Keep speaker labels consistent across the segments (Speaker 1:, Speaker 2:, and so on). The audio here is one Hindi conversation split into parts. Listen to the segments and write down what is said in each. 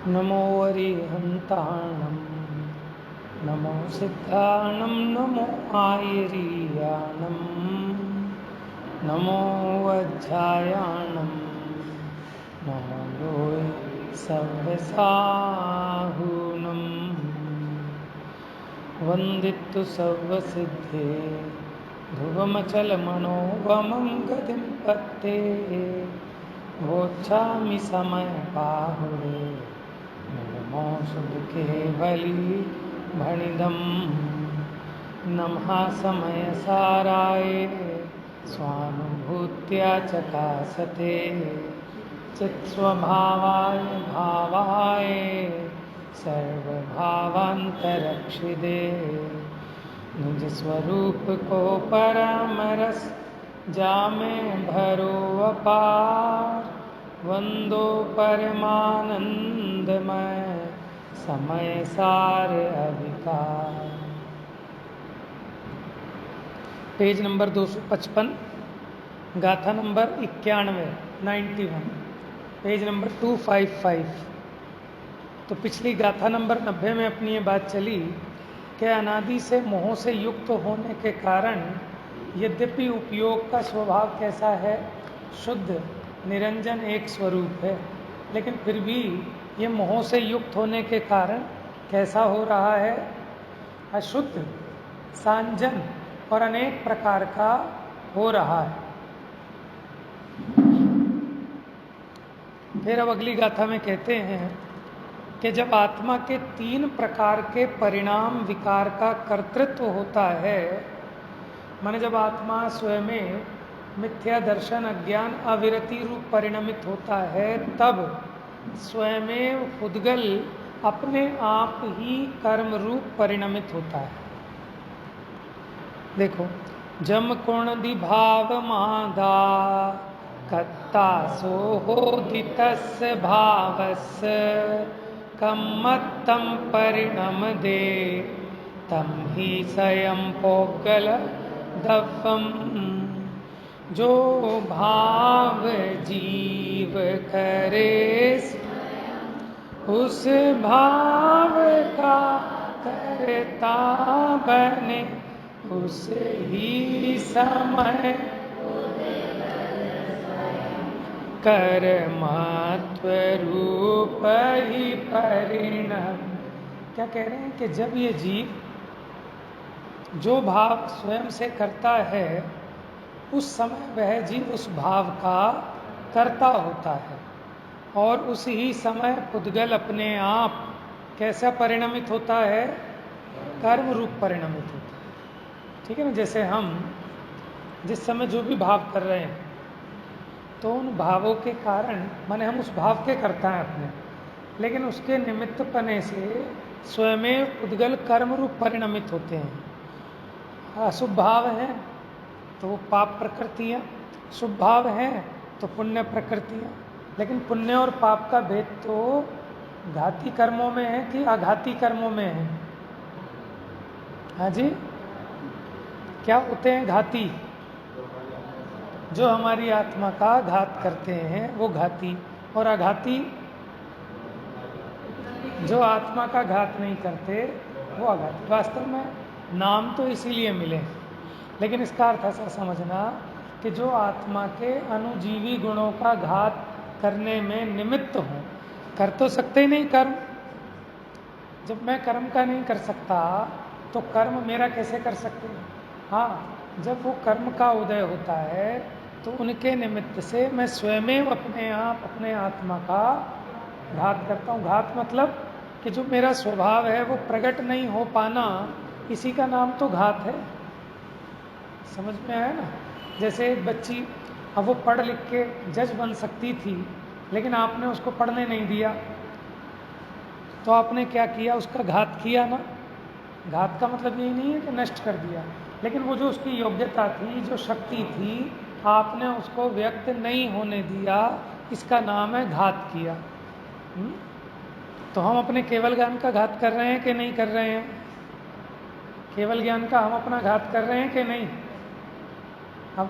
Speaker 1: नमो अरिहन्ताणं नमो सिद्धाणं नमो आयरीयाणं नमो वज्रायाणं नमो योय सव्यसाहूनं वन्दितु सर्वसिद्धे ध्रुवमचलमनोवमं गतिं पत्ते वोच्छामि समयबाहुरे नमो शुभकेवली भणिदम् नमः समयसाराय स्वानुभूत्या चकासते चित्स्वभावाय भावाय सर्वभावान्तरक्षिदे निज स्वरूप को परमरस जामे भरो अपार वंदो परमानंदमय समय सार अविकार। पेज नंबर 255, गाथा नंबर 91 पेज नंबर 255। तो पिछली गाथा नंबर 90 में अपनी ये बात चली कि अनादि से मोह से युक्त होने के कारण यद्यपि उपयोग का स्वभाव कैसा है, शुद्ध निरंजन एक स्वरूप है, लेकिन फिर भी ये मोह से युक्त होने के कारण कैसा हो रहा है, अशुद्ध, सांजन और अनेक प्रकार का हो रहा है। फिर अब अगली गाथा में कहते हैं कि जब आत्मा के 3 प्रकार के परिणाम विकार का कर्तृत्व होता है, माने जब आत्मा स्वयं में मिथ्या दर्शन अज्ञान अविरति रूप परिणमित होता है, तब स्वयं उद्गल अपने आप ही कर्म रूप परिणमित होता है। देखो, जम कुण दिभाव मादा कत्ता सोहोदितस्य भावस्य कम्मत्तं परिणम दे तम ही स्वयं पोगल दफम। जो भाव जीव करे उस भाव का करता बने, उस ही समय कर्मत्व रूप ही परिणम। क्या कह रहे हैं कि जब ये जीव जो भाव स्वयं से करता है, उस समय वह जीव उस भाव का कर्ता होता है, और उस ही समय पुद्गल अपने आप कैसा परिणमित होता है, कर्म रूप परिणमित होता है। ठीक है ना। जैसे हम जिस समय जो भी भाव कर रहे हैं, तो उन भावों के कारण माने हम उस भाव के करता है अपने, लेकिन उसके निमित्त पने से स्वयं उद्गल कर्म रूप परिणमित होते हैं। अशुभ भाव है तो वो पाप प्रकृतियाँ, शुभ भाव है तो पुण्य प्रकृतियाँ। लेकिन पुण्य और पाप का भेद तो घाती कर्मों में है कि आघाती कर्मों में है। हाँ जी, क्या होते हैं घाती? जो हमारी आत्मा का घात करते हैं वो घाती, और आघाती जो आत्मा का घात नहीं करते वो आघाती। वास्तव में नाम तो इसीलिए मिले, लेकिन इसका अर्थ ऐसा समझना कि जो आत्मा के अनुजीवी गुणों का घात करने में निमित्त हो, कर तो सकते ही नहीं कर्म। जब मैं कर्म का नहीं कर सकता तो कर्म मेरा कैसे कर सकते हैं? हाँ, जब वो कर्म का उदय होता है तो उनके निमित्त से मैं स्वयं अपने आप अपने आत्मा का घात करता हूँ। घात मतलब कि जो मेरा स्वभाव है वो प्रकट नहीं हो पाना, इसी का नाम तो घात है। समझ में आया ना। जैसे एक बच्ची, अब वो पढ़ लिख के जज बन सकती थी, लेकिन आपने उसको पढ़ने नहीं दिया, तो आपने क्या किया? उसका घात किया ना। घात का मतलब यही नहीं है कि नष्ट कर दिया, लेकिन वो जो उसकी योग्यता थी, जो शक्ति थी, आपने उसको व्यक्त नहीं होने दिया, इसका नाम है घात किया। तो हम अपने केवल ज्ञान का घात कर रहे हैं कि नहीं कर रहे हैं? केवल ज्ञान का हम अपना घात कर रहे हैं कि नहीं? अब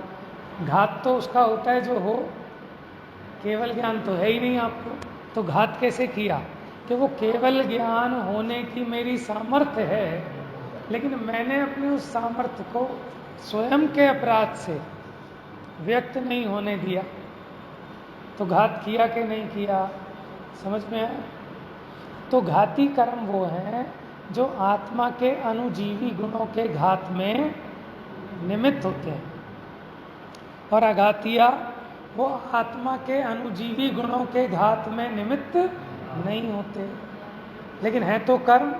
Speaker 1: घात तो उसका होता है जो हो, केवल ज्ञान तो है ही नहीं आपको, तो घात कैसे किया? कि वो केवल ज्ञान होने की मेरी सामर्थ्य है, लेकिन मैंने अपने उस सामर्थ्य को स्वयं के अपराध से व्यक्त नहीं होने दिया, तो घात किया कि नहीं किया? समझ में आया? तो घाती कर्म वो हैं जो आत्मा के अनुजीवी गुणों के घात में निमित्त होते हैं, और अघातिया वो आत्मा के अनुजीवी गुणों के घात में निमित्त नहीं होते, लेकिन है तो कर्म।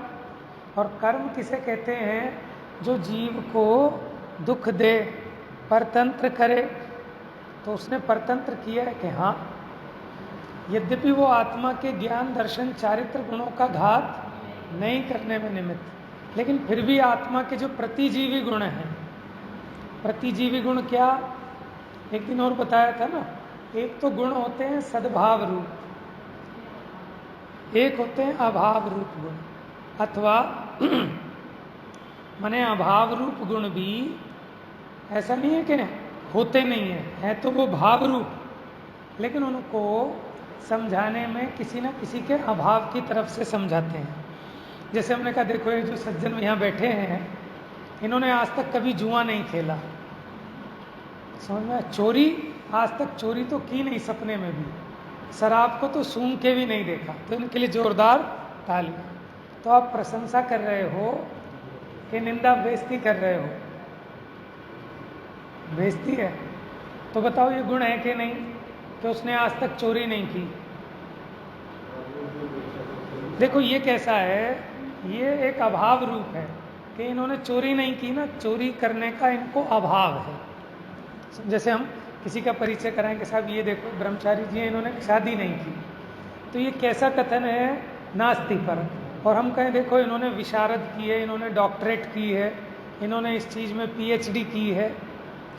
Speaker 1: और कर्म किसे कहते हैं? जो जीव को दुख दे, परतंत्र करे। तो उसने परतंत्र किया है कि हाँ, यद्यपि वो आत्मा के ज्ञान दर्शन चारित्र गुणों का घात नहीं करने में निमित्त, लेकिन फिर भी आत्मा के जो प्रतिजीवी गुण हैं, प्रतिजीवी गुण क्या? एक दिन और बताया था ना, एक तो गुण होते हैं सद्भाव रूप, एक होते हैं अभाव रूप गुण, अथवा माने अभाव रूप गुण भी ऐसा नहीं है कि होते नहीं है तो वो भाव रूप, लेकिन उनको समझाने में किसी न किसी के अभाव की तरफ से समझाते हैं। जैसे हमने कहा देखो ये जो सज्जन यहाँ बैठे हैं, इन्होंने आज तक कभी जुआ नहीं खेला, समझ में? चोरी आज तक चोरी तो की नहीं, सपने में भी, शराब को तो सूंघ के भी नहीं देखा, तो इनके लिए जोरदार ताली। तो आप प्रशंसा कर रहे हो कि निंदा बेइज्जती कर रहे हो? बेइज्जती है। तो बताओ ये गुण है कि नहीं कि उसने आज तक चोरी नहीं की? देखो ये कैसा है, ये एक अभाव रूप है कि इन्होंने चोरी नहीं की ना, चोरी करने का इनको अभाव है। जैसे हम किसी का परिचय कराएं कि साहब ये देखो ब्रह्मचारी जी हैं, इन्होंने शादी नहीं की, तो ये कैसा कथन है? नास्ति पर। और हम कहें देखो इन्होंने विशारद की है, इन्होंने डॉक्टरेट की है, इन्होंने इस चीज़ में पीएचडी की है,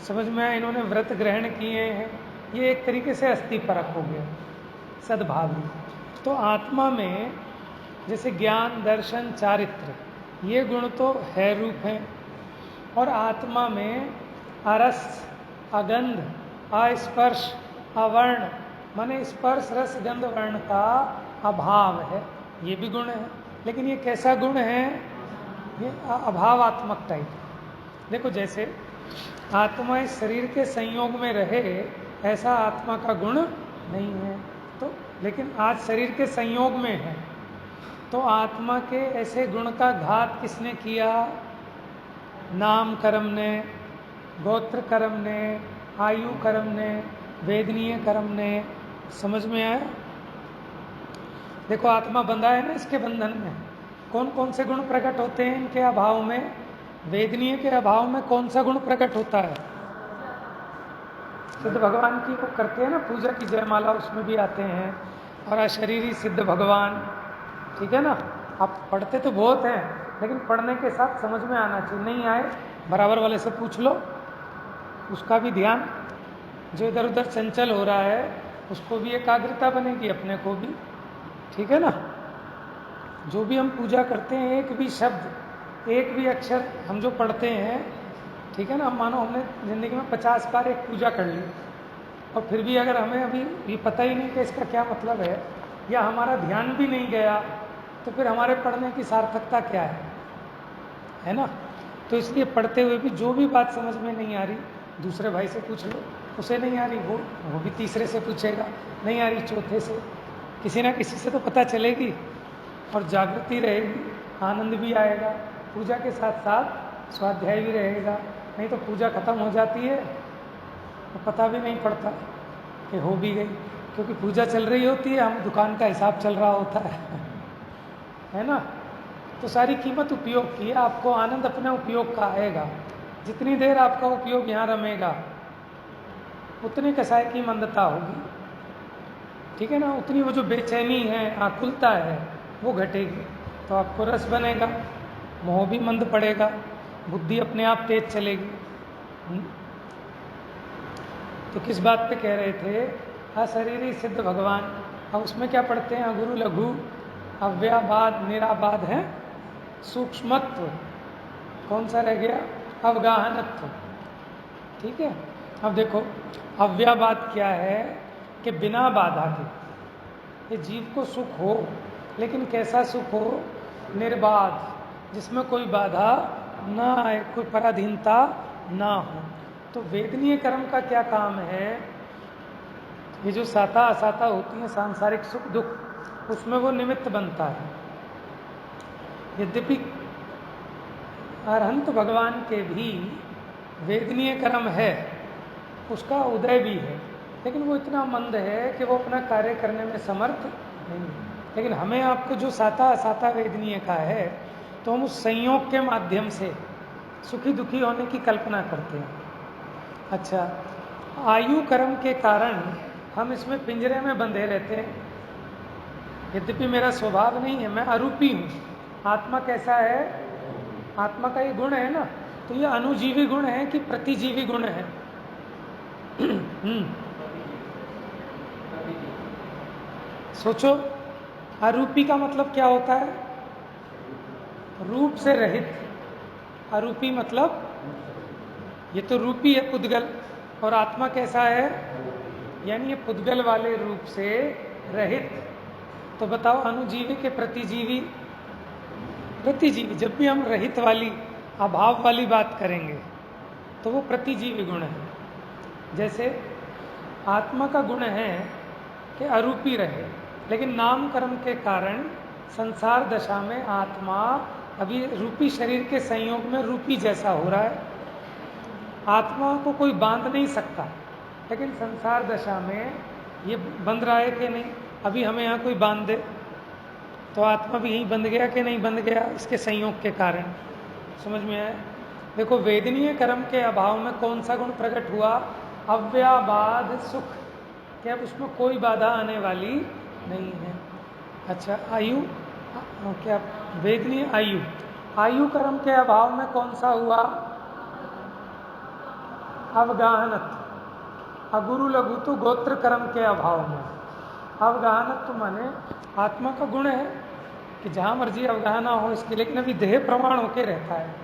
Speaker 1: समझ में आया, इन्होंने व्रत ग्रहण किए हैं, ये एक तरीके से अस्थि परक हो गया, सद्भावी। तो आत्मा में जैसे ज्ञान दर्शन चारित्र, ये गुण तो है रूप हैं, और आत्मा में अरस, अगंध, अस्पर्श, अवर्ण, माने स्पर्श रस गंध वर्ण का अभाव है, ये भी गुण है। लेकिन ये कैसा गुण है? ये अभावात्मक टाइप। देखो जैसे आत्मा इस शरीर के संयोग में रहे, ऐसा आत्मा का गुण नहीं है, तो लेकिन आज शरीर के संयोग में है, तो आत्मा के ऐसे गुण का घात किसने किया? नाम कर्म ने, गोत्र कर्म ने, आयु कर्म ने, वेदनीय कर्म ने। समझ में आया? देखो आत्मा बंधा है ना, इसके बंधन में कौन कौन से गुण प्रकट होते हैं इनके अभाव में? वेदनीय के अभाव में कौन सा गुण प्रकट होता है? सिद्ध भगवान की वो करते हैं ना पूजा की जयमाला, उसमें भी आते हैं, और अशरीरी सिद्ध भगवान, ठीक है ना? आप पढ़ते तो बहुत हैं, लेकिन पढ़ने के साथ समझ में आना चाहिए। नहीं आए बराबर वाले से पूछ लो, उसका भी ध्यान, जो इधर उधर चंचल हो रहा है उसको भी एकाग्रता बनेगी, अपने को भी, ठीक है ना? जो भी हम पूजा करते हैं, एक भी शब्द, एक भी अक्षर हम जो पढ़ते हैं, ठीक है ना, हम मानो हमने ज़िंदगी में 50 बार एक पूजा कर ली, और फिर भी अगर हमें अभी ये पता ही नहीं कि इसका क्या मतलब है, या हमारा ध्यान भी नहीं गया, तो फिर हमारे पढ़ने की सार्थकता क्या है ना? तो इसलिए पढ़ते हुए भी जो भी बात समझ में नहीं आ रही, दूसरे भाई से पूछ लो, उसे नहीं आ रही वो भी तीसरे से पूछेगा, नहीं आ रही चौथे से, किसी ना किसी से तो पता चलेगी, और जागृति रहेगी, आनंद भी आएगा, पूजा के साथ साथ स्वाध्याय भी रहेगा। नहीं तो पूजा खत्म हो जाती है तो पता भी नहीं पड़ता कि हो भी गई, क्योंकि पूजा चल रही होती है, हम दुकान का हिसाब चल रहा होता है ना? तो सारी कीमत उपयोग की है, आपको आनंद अपने उपयोग का आएगा। जितनी देर आपका उपयोग यहाँ रमेगा, उतनी कसाई की मंदता होगी, ठीक है ना? उतनी वो जो बेचैनी है, आकुलता है, वो घटेगी, तो आपको रस बनेगा, मोह भी मंद पड़ेगा, बुद्धि अपने आप तेज चलेगी। तो किस बात पे कह रहे थे? अशरीरी सिद्ध भगवान। अब उसमें क्या पढ़ते हैं? अगुरु लघु, अव्याबाद, निराबाद है, सूक्ष्मत्व, कौन सा रह गया? अवगाहनत्व, ठीक है? अब देखो अव्याबाद क्या है? कि बिना बाधा के, ये जीव को सुख हो लेकिन कैसा सुख हो? निर्बाध, जिसमें कोई बाधा ना आए, कोई पराधीनता ना हो। तो वेदनीय कर्म का क्या काम है? ये जो साता असाता होती है सांसारिक सुख दुख, उसमें वो निमित्त बनता है। यद्यपि अरहंत भगवान के भी वेदनीय कर्म है, उसका उदय भी है, लेकिन वो इतना मंद है कि वो अपना कार्य करने में समर्थ नहीं है। लेकिन हमें आपको जो साता असाता वेदनीय का है, तो हम उस संयोग के माध्यम से सुखी दुखी होने की कल्पना करते हैं। अच्छा, आयु कर्म के कारण हम इसमें पिंजरे में बंधे रहते हैं। यद्यपि मेरा स्वभाव नहीं है, मैं अरूपी हूँ। आत्मा कैसा है? आत्मा का ये गुण है ना, तो ये अनुजीवी गुण है कि प्रतिजीवी गुण है? सोचो, अरूपी का मतलब क्या होता है? रूप से रहित। अरूपी मतलब ये तो रूपी है पुद्गल, और आत्मा कैसा है? यानी ये पुद्गल वाले रूप से रहित। तो बताओ, अनुजीवी के प्रतिजीवी? प्रतिजीवी। जब भी हम रहित वाली, अभाव वाली बात करेंगे तो वो प्रतिजीवी गुण है। जैसे आत्मा का गुण है कि अरूपी रहे, लेकिन नाम कर्म के कारण संसार दशा में आत्मा अभी रूपी शरीर के संयोग में रूपी जैसा हो रहा है। आत्मा को कोई बांध नहीं सकता, लेकिन संसार दशा में ये बंध रहा है कि नहीं? अभी हमें यहाँ कोई बांध दे तो आत्मा भी यहीं बंध गया कि नहीं बंध गया? इसके संयोग के कारण। समझ में आया? देखो, वेदनीय कर्म के अभाव में कौन सा गुण प्रकट हुआ? अव्याबाध सुख। क्या उसमें कोई बाधा आने वाली नहीं है। अच्छा, आयु क्या? वेदनीय आयु। आयु कर्म के अभाव में कौन सा हुआ? अवगाहनत। अगुरु लघु तो गोत्र कर्म के अभाव में। अवगाहनत तो माने आत्मा का गुण है कि जहाँ मर्जी अवगाहना हो इसके, लेकिन अभी देह प्रमाण होके रहता है।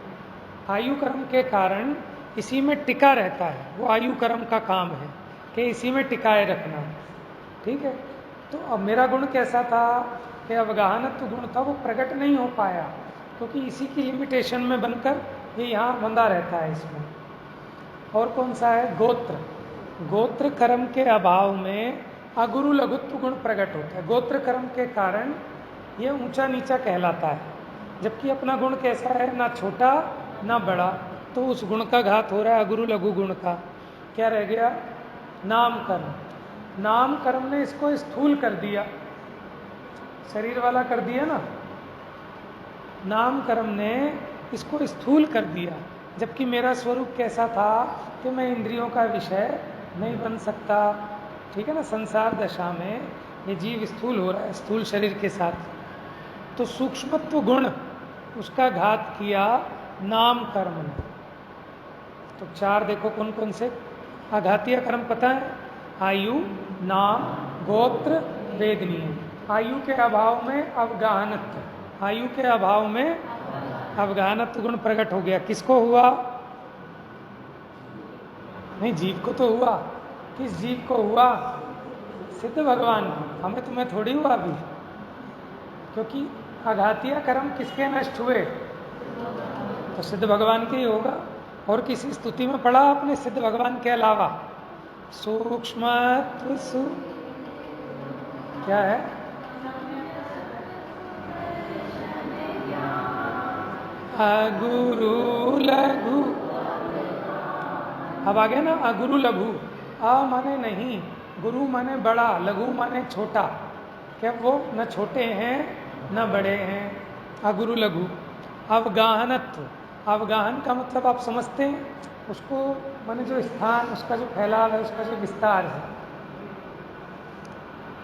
Speaker 1: आयु कर्म के कारण इसी में टिका रहता है। वो आयु कर्म का काम है कि इसी में टिकाए रखना। ठीक है? तो अब मेरा गुण कैसा था कि अवगाहनत्व गुण था, वो प्रकट नहीं हो पाया, क्योंकि इसी की लिमिटेशन में बनकर ये यहाँ बंधा रहता है इसमें। और कौन सा है? गोत्र। गोत्र कर्म के अभाव में अगुरु लघुत्व गुण प्रकट होता है। गोत्र कर्म के कारण ये ऊंचा नीचा कहलाता है, जबकि अपना गुण कैसा है? ना छोटा ना बड़ा। तो उस गुण का घात हो रहा है, अगुरु लघु गुण का। क्या रह गया? नाम कर्म। नाम कर्म ने इसको स्थूल कर दिया, शरीर वाला कर दिया ना। नाम कर्म ने इसको स्थूल कर दिया, जबकि मेरा स्वरूप कैसा था कि मैं इंद्रियों का विषय नहीं बन सकता। ठीक है ना? संसार दशा में ये जीव स्थूल हो रहा है, स्थूल शरीर के साथ। तो सूक्ष्मत्व गुण उसका घात किया नाम कर्म ने। तो चार देखो कौन कौन से आघातीय कर्म पता है? आयु, नाम, गोत्र, वेदनीय। आयु के अभाव में अवगाहनत्व। आयु के अभाव में अवगाहनत्व गुण प्रकट हो गया। किसको हुआ? नहीं, जीव को तो हुआ। किस जीव को हुआ? सिद्ध भगवान को। हमें तुम्हें थोड़ी हुआ अभी, क्योंकि आघातीय कर्म किसके नष्ट हुए? तो सिद्ध भगवान के ही होगा। और किसी स्तुति में पढ़ा आपने सिद्ध भगवान के अलावा? सूक्ष्मत्व क्या है? अगुरु लघु। अब आ गया ना अगुरु लघु। अ माने नहीं, गुरु माने बड़ा, लघु माने छोटा। क्या वो न छोटे हैं न बड़े हैं? अगुरु लघु। अवगाहनत्व। अवगाहन का मतलब आप समझते हैं उसको, माने जो स्थान, उसका जो फैलाव है, उसका जो विस्तार है।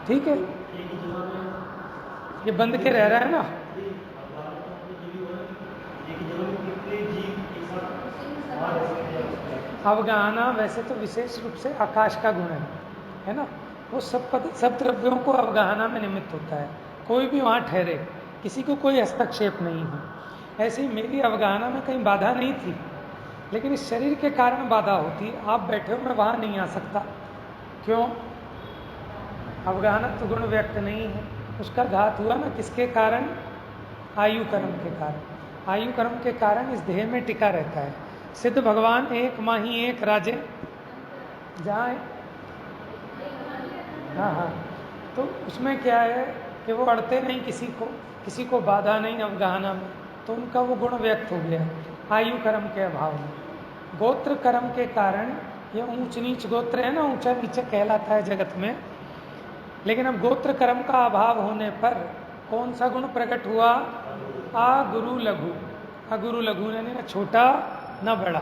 Speaker 1: ठीक है? ये बंद के रह रहा है ना। अवगाहना वैसे तो विशेष रूप से आकाश का गुण है ना। वो सब द्रव्यों को अवगाहना में निमित्त होता है। कोई भी वहाँ ठहरे, किसी को कोई हस्तक्षेप नहीं हो। ऐसे ही मेरी अवगाहना में कहीं बाधा नहीं थी, लेकिन इस शरीर के कारण बाधा होती है। आप बैठे हो, मैं वहाँ नहीं आ सकता। क्यों? अवगाहनत्व गुण व्यक्त नहीं है। उसका घात हुआ ना किसके कारण? आयु कर्म के कारण। आयु कर्म के कारण इस देह में टिका रहता है। सिद्ध भगवान एक माही एक राजे जहाँ है। हाँ हाँ, तो उसमें क्या है कि वो अड़ते नहीं किसी को बाधा नहीं अवगाहना में, तो उनका वो गुण व्यक्त हो गया आयु कर्म के अभाव में। गोत्र कर्म के कारण ये ऊंच नीच गोत्र है ना, ऊंचा नीचा कहलाता है जगत में। लेकिन अब गोत्र कर्म का अभाव होने पर कौन सा गुण प्रकट हुआ? आ गुरु लघु। अगुरु लघु यानी न छोटा न बड़ा।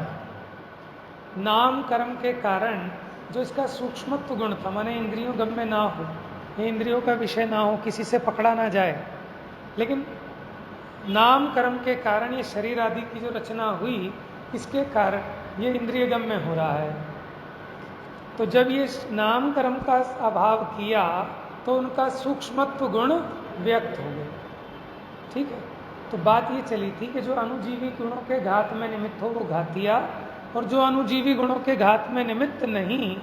Speaker 1: नाम कर्म के कारण जो इसका सूक्ष्मत्व गुण था, माने इंद्रियों गम्य ना हो, ये इंद्रियों का विषय ना हो, किसी से पकड़ा ना जाए, लेकिन नाम कर्म के कारण ये शरीर आदि की जो रचना हुई, इसके कारण ये इंद्रिय गम्य हो रहा है। तो जब ये नाम कर्म का अभाव किया तो उनका सूक्ष्मत्व गुण व्यक्त हो गए। ठीक है, तो बात ये चली थी कि जो अनुजीवी गुणों के घात में निमित्त हो वो घातिया, और जो अनुजीवी गुणों के घात में निमित्त नहीं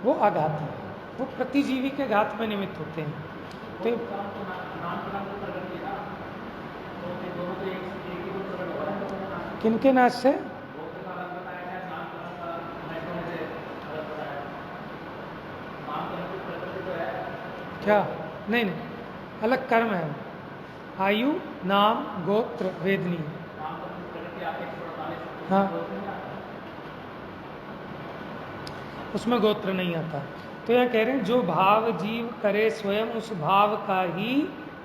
Speaker 1: वो अघाती, वो प्रतिजीवी के घात में निमित्त होते हैं। तो किनके नाश से? क्या? नहीं नहीं, अलग कर्म है। आयु, नाम, गोत्र, वेदनी। हाँ, उसमें गोत्र नहीं आता। तो यह कह रहे हैं जो भाव जीव करे स्वयं उस भाव का ही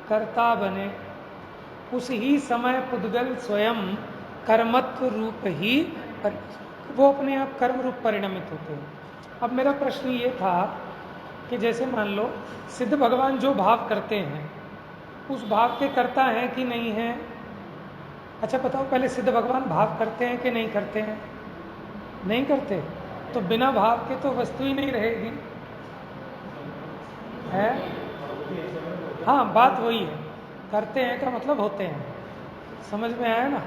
Speaker 1: कर्ता बने, उस ही समय पुद्गल स्वयं कर्मत्व रूप ही वो अपने आप कर्म रूप परिणमित होते हैं। अब मेरा प्रश्न ये था कि जैसे मान लो सिद्ध भगवान जो भाव करते हैं उस भाव के कर्ता हैं कि नहीं हैं? अच्छा बताओ पहले, सिद्ध भगवान भाव करते हैं कि नहीं करते हैं? नहीं करते, तो बिना भाव के तो वस्तु ही नहीं रहेगी है। हाँ, बात वही है, करते हैं का मतलब होते हैं, समझ में आया ना?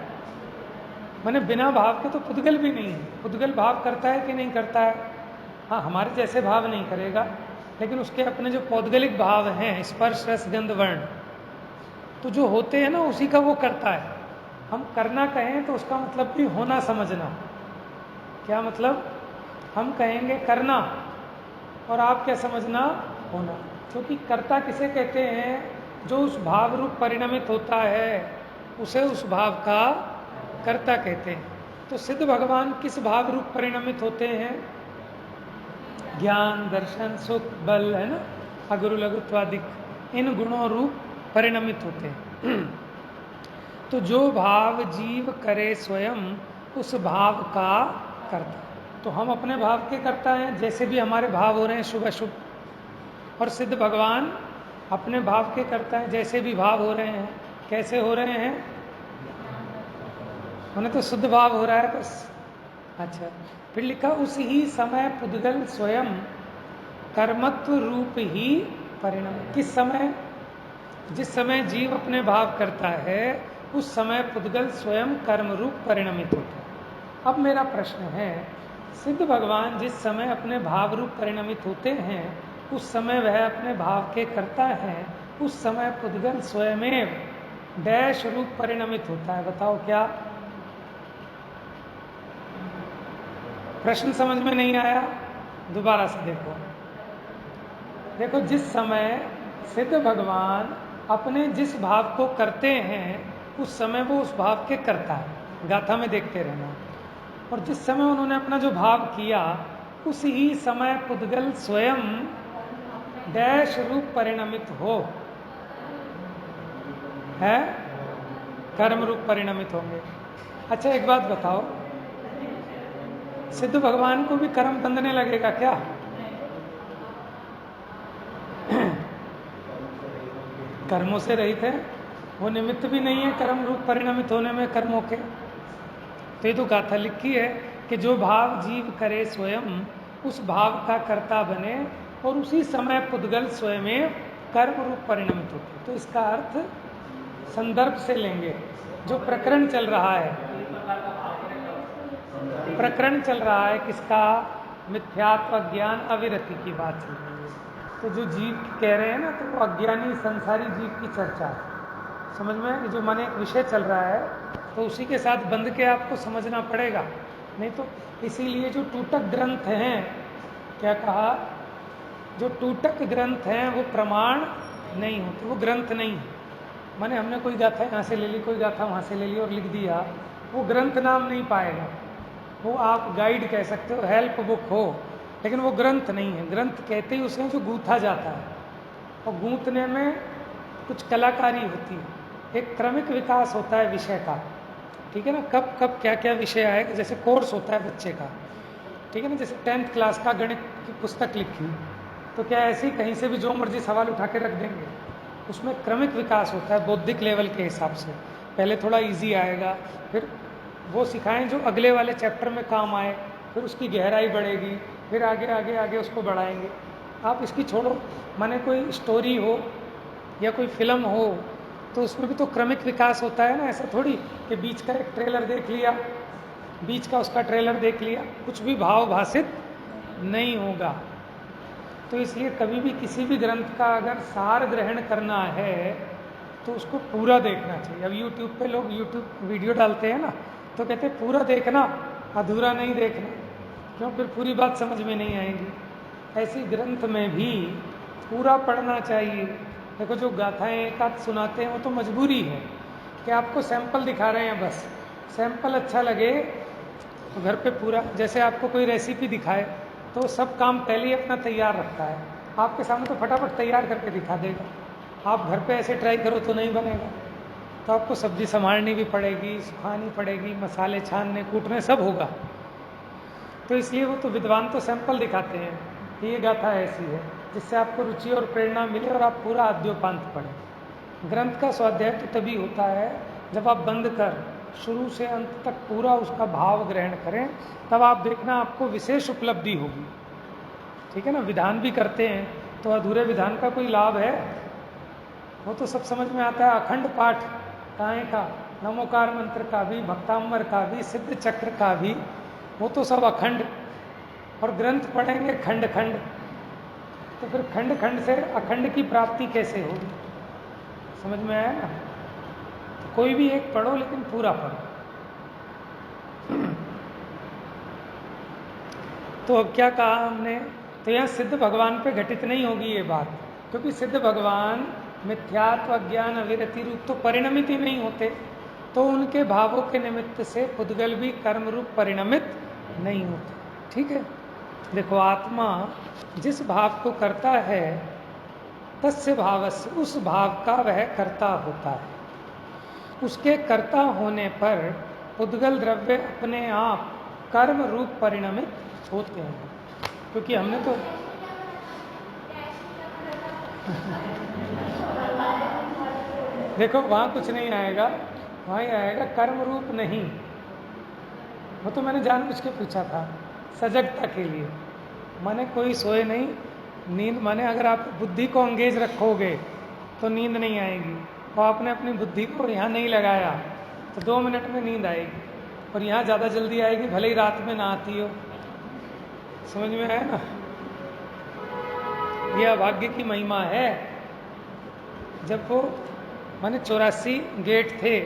Speaker 1: मैंने बिना भाव के तो पुद्गल भी नहीं है। पुद्गल भाव करता है कि नहीं करता है? हाँ, हमारे जैसे भाव नहीं करेगा, लेकिन उसके अपने जो पौद्गलिक भाव हैं, स्पर्श रस गंध वर्ण, तो जो होते हैं ना उसी का वो करता है। हम करना कहें तो उसका मतलब भी होना समझना। क्या मतलब? हम कहेंगे करना और आप क्या समझना? होना। क्योंकि कर्ता किसे कहते हैं? जो उस भाव रूप परिणमित होता है उसे उस भाव का कर्ता कहते हैं। तो सिद्ध भगवान किस भाव रूप परिणमित होते हैं? ज्ञान, दर्शन, सुख, बल, है ना, अगुरु लघुत्वादिक, इन गुणों रूप परिणमित होते हैं। तो जो भाव जीव करे स्वयं उस भाव का कर्ता। तो हम अपने भाव के कर्ता हैं, जैसे भी हमारे भाव हो रहे हैं शुभ अशुभ, और सिद्ध भगवान अपने भाव के कर्ता हैं, जैसे भी भाव हो रहे हैं। कैसे हो रहे हैं? उन्हें तो शुद्ध भाव हो रहा है बस। अच्छा, फिर लिखा उस ही समय पुद्गल स्वयं कर्मत्व रूप ही परिणाम। किस समय? जिस समय जीव अपने भाव करता है उस समय पुद्गल स्वयं कर्म रूप परिणमित होता है। अब मेरा प्रश्न है, सिद्ध भगवान जिस समय अपने भाव रूप परिणमित होते हैं उस समय वह अपने भाव के करता है, उस समय पुद्गल स्वयमेव डैश रूप परिणमित होता है। बताओ क्या? प्रश्न समझ में नहीं आया? दोबारा से देखो। देखो, जिस समय सिद्ध भगवान अपने जिस भाव को करते हैं उस समय वो उस भाव के करता है, गाथा में देखते रहना। और जिस समय उन्होंने अपना जो भाव किया उस ही समय पुद्गल स्वयं डैश रूप परिणमित हो है, कर्म रूप परिणमित होंगे। अच्छा, एक बात बताओ, सिद्ध भगवान को भी कर्म बंधने लगेगा क्या? कर्मों से रहित है, वो निमित्त भी नहीं है कर्म रूप परिणमित होने में कर्मों के। तो ये तो गाथा लिखी है कि जो भाव जीव करे स्वयं उस भाव का कर्ता बने और उसी समय पुद्गल स्वयं कर्म रूप परिणमित होते। तो इसका अर्थ संदर्भ से लेंगे, जो प्रकरण चल रहा है। प्रकरण चल रहा है किसका? मिथ्यात्व ज्ञान अविरति की बात चल रही है। तो जो जीव कह रहे हैं ना, तो वो अज्ञानी संसारी जीव की चर्चा है, समझ में? कि जो माने एक विषय चल रहा है तो उसी के साथ बंध के आपको समझना पड़ेगा, नहीं तो इसीलिए जो टूटक ग्रंथ हैं, क्या कहा, जो टूटक ग्रंथ हैं वो प्रमाण नहीं होते, वो ग्रंथ नहीं है। माने हमने कोई गाथा यहाँ से ले ली, कोई गाथा वहाँ से ले ली और लिख दिया, वो ग्रंथ नाम नहीं पाएगा। वो आप गाइड कह सकते हो, हेल्प बुक हो, लेकिन वो ग्रंथ नहीं है। ग्रंथ कहते ही उसे जो गूंथा जाता है, और गूंथने में कुछ कलाकारी होती है, एक क्रमिक विकास होता है विषय का, ठीक है ना। कब कब क्या क्या विषय आएगा, जैसे कोर्स होता है बच्चे का, ठीक है ना। जैसे 10th क्लास का गणित की पुस्तक लिखी, तो क्या ऐसे ही कहीं से भी जो मर्जी सवाल उठा के रख देंगे? उसमें क्रमिक विकास होता है बौद्धिक लेवल के हिसाब से। पहले थोड़ा इजी आएगा, फिर वो सिखाएं जो अगले वाले चैप्टर में काम आए, फिर उसकी गहराई बढ़ेगी, फिर आगे आगे आगे उसको बढ़ाएंगे। आप इसकी छोड़ो, माने कोई स्टोरी हो या कोई फिल्म हो, तो उसमें भी तो क्रमिक विकास होता है ना। ऐसा थोड़ी कि बीच का एक ट्रेलर देख लिया, बीच का उसका ट्रेलर देख लिया, कुछ भी भाव भाषित नहीं होगा। तो इसलिए कभी भी किसी भी ग्रंथ का अगर सार ग्रहण करना है तो उसको पूरा देखना चाहिए। अब यूट्यूब पे लोग यूट्यूब वीडियो डालते हैं ना, तो कहते हैं पूरा देखना, अधूरा नहीं देखना, क्यों? फिर पूरी बात समझ में नहीं आएगी। ऐसी ग्रंथ में भी पूरा पढ़ना चाहिए। देखो जो गाथाएं एक आध सुनाते हैं वो तो मजबूरी है कि आपको सैंपल दिखा रहे हैं, बस सैंपल अच्छा लगे तो घर पे पूरा, जैसे आपको कोई रेसिपी दिखाए तो सब काम पहले ही अपना तैयार रखता है, आपके सामने तो फटाफट तैयार करके दिखा देगा। आप घर पे ऐसे ट्राई करो तो नहीं बनेगा, तो आपको सब्जी संभालनी भी पड़ेगी, सुखानी पड़ेगी, मसाले छानने कूटने सब होगा। तो इसलिए वो तो विद्वान तो सैंपल दिखाते हैं कि ये गाथा ऐसी है, जिससे आपको रुचि और प्रेरणा मिले और आप पूरा आद्योपांत पढ़ें। ग्रंथ का स्वाध्याय तो तभी होता है जब आप बंद कर शुरू से अंत तक पूरा उसका भाव ग्रहण करें, तब आप देखना आपको विशेष उपलब्धि होगी, ठीक है ना। विधान भी करते हैं तो अधूरे विधान का कोई लाभ है? वो तो सब समझ में आता है। अखंड पाठ काहे का, नमोकार मंत्र का भी, भक्तांबर का भी, सिद्ध चक्र का भी, वो तो सब अखंड। और ग्रंथ पढ़ेंगे खंड खंड, तो फिर खंड खंड से अखंड की प्राप्ति कैसे होगी? समझ में आया ना। तो कोई भी एक पढ़ो, लेकिन पूरा पढ़ो। तो अब क्या कहा हमने, तो यहाँ सिद्ध भगवान पे घटित नहीं होगी ये बात, क्योंकि सिद्ध भगवान मिथ्यात्व अज्ञान अविरति रूप तो परिणमित ही नहीं होते, तो उनके भावों के निमित्त से पुद्गल भी कर्म रूप परिणमित नहीं होते, ठीक है। देखो आत्मा जिस भाव को करता है, तस्य भावस्य, उस भाव का वह कर्ता होता है। उसके कर्ता होने पर पुद्गल द्रव्य अपने आप कर्म रूप परिणमित होते हैं, क्योंकि हमने तो देखो वहां कुछ नहीं आएगा, वहां ही आएगा कर्म रूप नहीं। वो तो मैंने जानबूझ के पूछा था सजगता के लिए, माने कोई सोए नहीं, नींद माने अगर आप बुद्धि को अंगेज रखोगे तो नींद नहीं आएगी, और आपने अपनी बुद्धि को यहाँ नहीं लगाया तो 2 मिनट में नींद आएगी, और यहाँ ज़्यादा जल्दी आएगी, भले ही रात में ना आती हो। समझ में आया ना। यह भाग्य की महिमा है। जब वो माने 84 गेट थे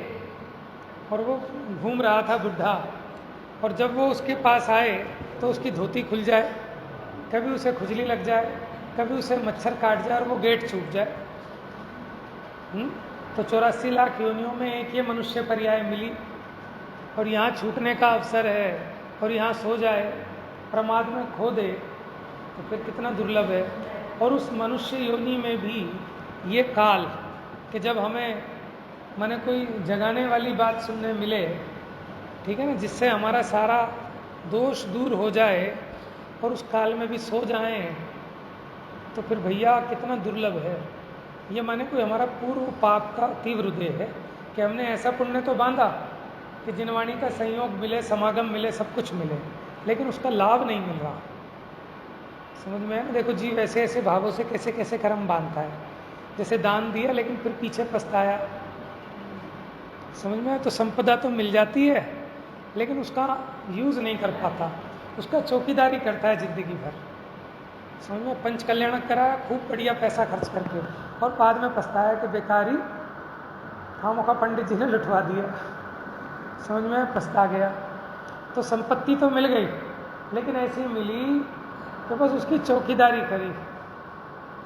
Speaker 1: और वो घूम रहा था बुढ़ा, और जब वो उसके पास आए तो उसकी धोती खुल जाए, कभी उसे खुजली लग जाए, कभी उसे मच्छर काट जाए और वो गेट छूट जाए। तो 84 लाख योनियों में एक ये मनुष्य पर्याय मिली, और यहाँ छूटने का अवसर है, और यहाँ सो जाए, प्रमाद में खो दे, तो फिर कितना दुर्लभ है। और उस मनुष्य योनि में भी ये काल कि जब हमें माने कोई जगाने वाली बात सुनने मिले, ठीक है ना, जिससे हमारा सारा दोष दूर हो जाए, और उस काल में भी सो जाएं, तो फिर भैया कितना दुर्लभ है। ये माने कोई हमारा पूर्व पाप का तीव्र उदय है कि हमने ऐसा पुण्य तो बांधा कि जिनवाणी का संयोग मिले, समागम मिले, सब कुछ मिले, लेकिन उसका लाभ नहीं मिल रहा। समझ में है ना। देखो जीव ऐसे ऐसे भावों से कैसे कैसे कर्म बांधता है, जैसे दान दिया लेकिन फिर पीछे पछताया। समझ में है। तो संपदा तो मिल जाती है, लेकिन उसका यूज नहीं कर पाता, उसका चौकीदारी करता है जिंदगी भर। समझ में, पंच कल्याणक कराया खूब बढ़िया पैसा खर्च करके, और बाद में पछताया कि बेकारी खामोखा पंडित जी ने लुटवा दिया। समझ में, पछता गया। तो संपत्ति तो मिल गई, लेकिन ऐसी मिली कि बस उसकी चौकीदारी करी।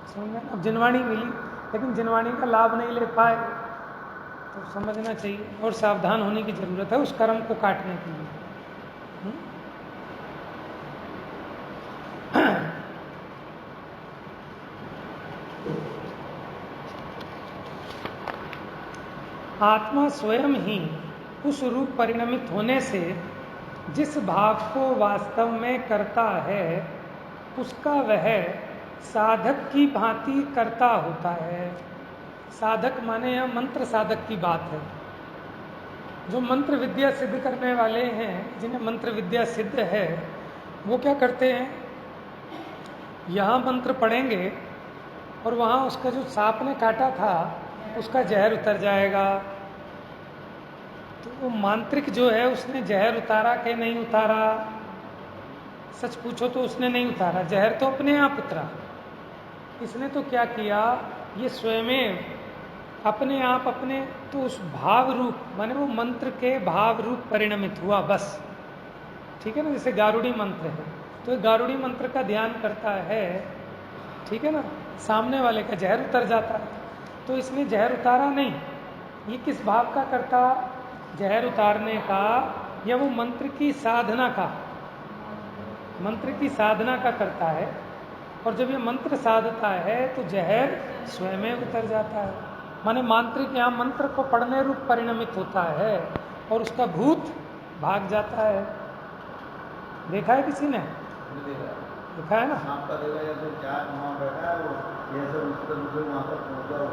Speaker 1: समझ में, अब जिनवाणी मिली, लेकिन जिनवाणी का लाभ नहीं ले पाए। तो समझना चाहिए और सावधान होने की जरूरत है उस कर्म को काटने के लिए। आत्मा स्वयं ही उस रूप परिणमित होने से जिस भाव को वास्तव में करता है, उसका वह साधक की भांति करता होता है। साधक माने यह मंत्र साधक की बात है। जो मंत्र विद्या सिद्ध करने वाले हैं, जिन्हें मंत्र विद्या सिद्ध है, वो क्या करते हैं, यहाँ मंत्र पढ़ेंगे और वहाँ उसका जो सांप ने काटा था उसका जहर उतर जाएगा। तो वो मांत्रिक जो है उसने जहर उतारा कि नहीं उतारा? सच पूछो तो उसने नहीं उतारा, जहर तो अपने आप उतरा। इसने तो क्या किया, ये स्वयं अपने आप अपने तो उस भाव रूप माने वो मंत्र के भाव रूप परिणमित हुआ बस। ठीक है ना, जैसे गारुड़ी मंत्र है तो गारुड़ी मंत्र का ध्यान करता है, ठीक है ना, सामने वाले का जहर उतर जाता है। तो इसने जहर उतारा नहीं, ये किस भाव का करता, जहर उतारने का या वो मंत्र की साधना का, मंत्र की साधना का करता है। और जब ये मंत्र साधता है तो जहर स्वयं उतर जाता है। माने मांत्रिक यहाँ मंत्र को पढ़ने रूप परिणमित होता है और उसका भूत भाग जाता है। देखा है किसी ने? देखा है ना?
Speaker 2: आपका देखा या तो चार वहाँ बैठा है वो ये सब उसका दूसरे वहाँ पर पहुँचा हो।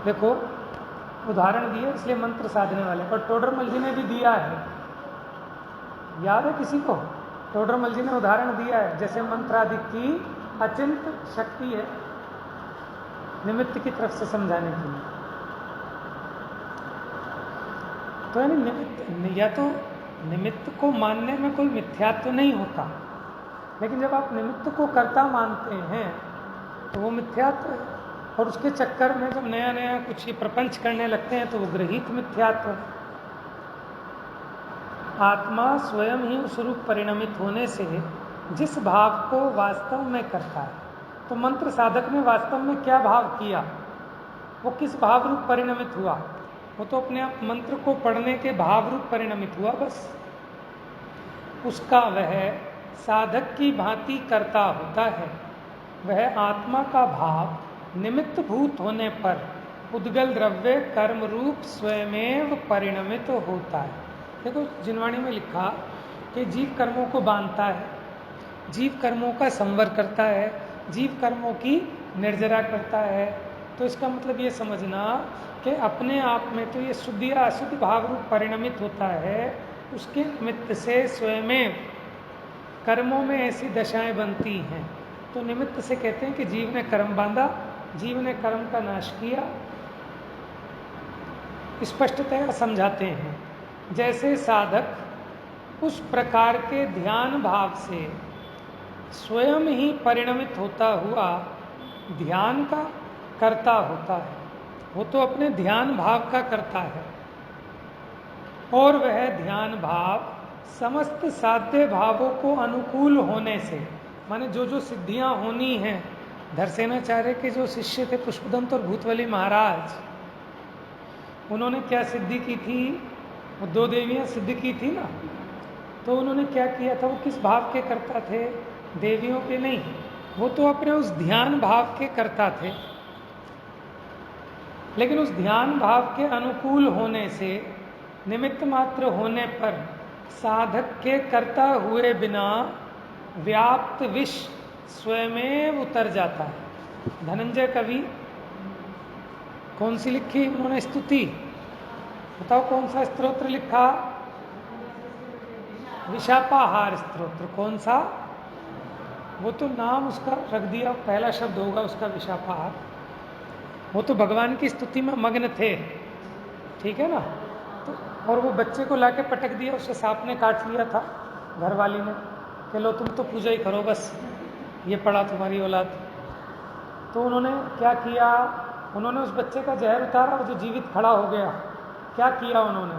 Speaker 1: देखो उदाहरण दिए इसलिए मंत्र साधने वाले, पर टोडरमल जी ने भी दिया है, याद है किसी को? टोडरमल जी ने उदाहरण दिया है, जैसे मंत्रादि की अचिंत शक्ति है निमित्त की तरफ से समझाने के लिए। तो यानी निमित्त, या तो निमित्त को मानने में कोई मिथ्यात्व नहीं होता, लेकिन जब आप निमित्त को कर्ता मानते हैं तो वो मिथ्यात्व है। और उसके चक्कर में जब नया नया कुछ ये प्रपंच करने लगते हैं तो वो गृहीत मिथ्यात्व है। आत्मा स्वयं ही उस रूप परिणमित होने से जिस भाव को वास्तव में करता है, तो मंत्र साधक ने वास्तव में क्या भाव किया, वो किस भाव रूप परिणमित हुआ? वो तो अपने आप मंत्र को पढ़ने के भाव रूप परिणमित हुआ बस। उसका वह साधक की भांति करता होता है। वह आत्मा का भाव निमित्त भूत होने पर उद्गल द्रव्य कर्म रूप स्वयमेव परिणमित होता है। देखो जिनवाणी में लिखा कि जीव कर्मों को बांधता है, जीव कर्मों का संवर करता है, जीव कर्मों की निर्जरा करता है। तो इसका मतलब ये समझना कि अपने आप में तो ये शुद्ध या अशुद्ध भाव रूप परिणमित होता है, उसके निमित्त से स्वयं कर्मों में ऐसी दशाएं बनती हैं। तो निमित्त से कहते हैं कि जीव ने कर्म बांधा, जीव ने कर्म का नाश किया। स्पष्टतया समझाते हैं, जैसे साधक उस प्रकार के ध्यान भाव से स्वयं ही परिणमित होता हुआ ध्यान का करता होता है, वो तो अपने ध्यान भाव का करता है। और वह ध्यान भाव समस्त साध्य भावों को अनुकूल होने से, माने जो जो सिद्धियां होनी हैं, धरसेनाचार्य के जो शिष्य थे पुष्पदंत और भूतवली महाराज, उन्होंने क्या सिद्धि की थी? वो 2 देवियां सिद्ध की थी ना। तो उन्होंने क्या किया था, वो किस भाव के करता थे? देवियों के नहीं, वो तो अपने उस ध्यान भाव के करता थे। लेकिन उस ध्यान भाव के अनुकूल होने से, निमित्त मात्र होने पर साधक के करता हुए बिना व्याप्त विष स्वयं उतर जाता है। धनंजय कवि कौन सी लिखी उन्होंने स्तुति? बताओ कौन सा स्तोत्र लिखा? विशापाहार स्तोत्र। कौन सा? वो तो नाम उसका रख दिया, पहला शब्द होगा उसका विशापाहार। वो तो भगवान की स्तुति में मग्न थे, ठीक है ना। तो और वो बच्चे को लाके पटक दिया, उसे सांप ने काट लिया था। घरवाली ने कि लो तुम तो पूजा ही करो बस, ये पड़ा तुम्हारी औलाद। तो उन्होंने क्या किया, उन्होंने उस बच्चे का जहर उतारा और जो जीवित खड़ा हो गया, क्या किया उन्होंने,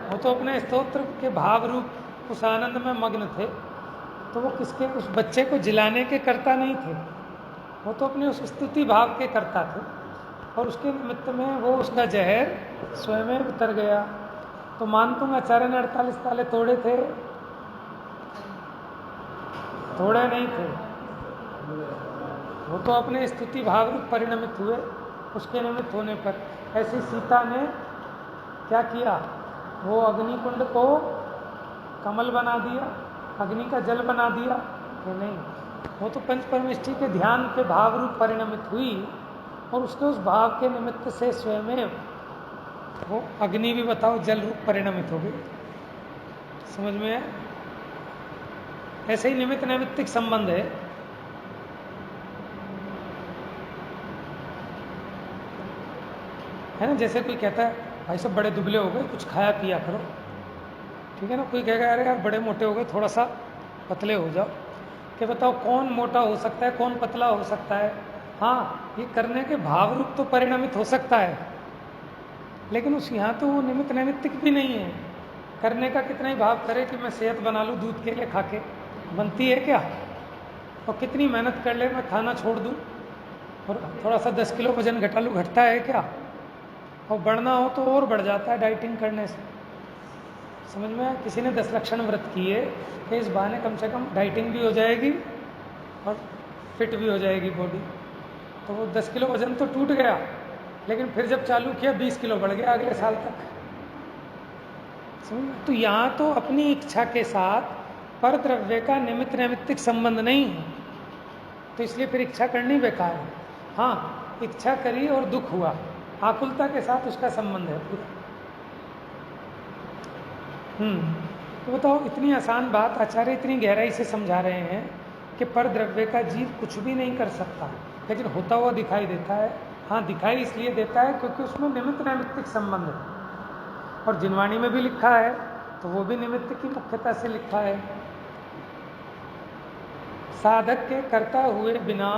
Speaker 1: वो तो अपने स्तोत्र के भाव रूप उस आनंद में मग्न थे, तो वो किसके, उस बच्चे को जिलाने के कर्ता नहीं थे, वो तो अपने उस स्तुति भाव के कर्ता थे, और उसके निमित्त में वो उसका जहर स्वयं उतर गया। तो मानतुंग आचार्य ने 48 ताले तोड़े थे, तोड़े नहीं थे, वो तो अपने स्तुति भाव रूप परिणमित हुए उसके निमित्त होने पर। ऐसी सीता ने क्या किया, वो अग्निकुंड को कमल बना दिया, अग्नि का जल बना दिया कि नहीं, वो तो पंच परमेष्ठी के ध्यान के भाव रूप परिणमित हुई, और उसके उस भाव के निमित्त से स्वयं वो अग्नि भी बताओ जल रूप परिणमित हो गई। समझ में है? ऐसे ही निमित्त नैमित्तिक संबंध है ना। जैसे कोई कहता है भाई सब बड़े दुबले हो गए, कुछ खाया पिया करो, ठीक है ना। कोई कहेगा अरे यार बड़े मोटे हो गए, थोड़ा सा पतले हो जाओ। कि बताओ कौन मोटा हो सकता है, कौन पतला हो सकता है? हाँ, ये करने के भाव रूप तो परिणमित हो सकता है, लेकिन उस यहाँ तो वो निमित्त नैमित्तिक भी नहीं है। करने का कितना ही भाव करे कि मैं सेहत बना लूँ दूध के लिए खा के, बनती है क्या? और कितनी मेहनत कर ले मैं खाना छोड़ दूँ और थोड़ा सा 10 किलो वजन घटा लूँ, घटता है क्या? और बढ़ना हो तो और बढ़ जाता है डाइटिंग करने से। समझ में आया? किसी ने 10 लक्षण व्रत किए कि इस बहाने कम से कम डाइटिंग भी हो जाएगी और फिट भी हो जाएगी बॉडी, तो वो 10 किलो वजन तो टूट गया, लेकिन फिर जब चालू किया 20 किलो बढ़ गया अगले साल तक। समझ? तो यहाँ तो अपनी इच्छा के साथ पर द्रव्य का निमित्त नैमित्तिक संबंध नहीं है, तो इसलिए फिर इच्छा करनी बेकार है। हाँ, इच्छा करी और दुख हुआ, आकुलता के साथ उसका संबंध है पूरा। तो बताओ, इतनी आसान बात आचार्य इतनी गहराई से समझा रहे हैं कि पर द्रव्य का जीव कुछ भी नहीं कर सकता, लेकिन होता हुआ दिखाई देता है। हाँ, दिखाई इसलिए देता है क्योंकि उसमें निमित्त नैमित्तिक संबंध है, और जिनवाणी में भी लिखा है तो वो भी निमित्त की मुख्यता से लिखा है। साधक के करता हुए बिना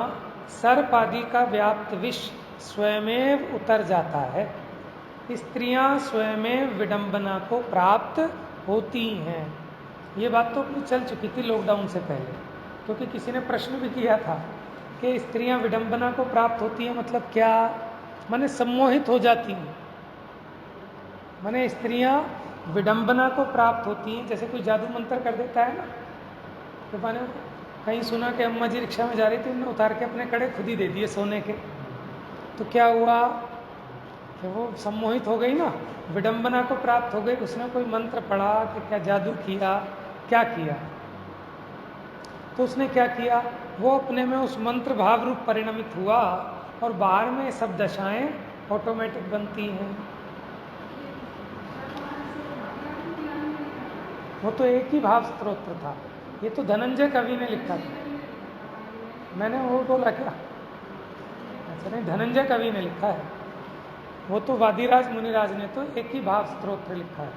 Speaker 1: सर्प आदि का व्याप्त विष स्वयमेव उतर जाता है। स्त्रियां स्वयमेव विडंबना को प्राप्त होती हैं। ये बात तो अपनी चल चुकी थी लॉकडाउन से पहले, क्योंकि किसी ने प्रश्न भी किया था कि स्त्रियां विडंबना को प्राप्त होती हैं मतलब क्या? माने सम्मोहित हो जाती हैं, माने स्त्रियां विडंबना को प्राप्त होती हैं। जैसे कोई जादू मंत्र कर देता है ना, तो मैंने कहीं सुना कि अम्मा जी रिक्शा में जा रही थी, उन्होंने उतार के अपने कड़े खुद ही दे दिए सोने के, तो क्या हुआ कि वो सम्मोहित हो गई ना, विडंबना को प्राप्त हो गई। उसने कोई मंत्र पढ़ा कि क्या जादू किया, क्या किया, तो उसने क्या किया, वो अपने में उस मंत्र भाव रूप परिणमित हुआ, और बाहर में सब दशाएं ऑटोमेटिक बनती हैं। वो तो एक ही भाव स्तोत्र था, ये तो धनंजय कवि ने लिखा था। मैंने वो बोला क्या? अच्छा नहीं, धनंजय कवि ने लिखा है, वो तो वादिराज मुनिराज ने तो एक ही भाव स्तोत्र लिखा है।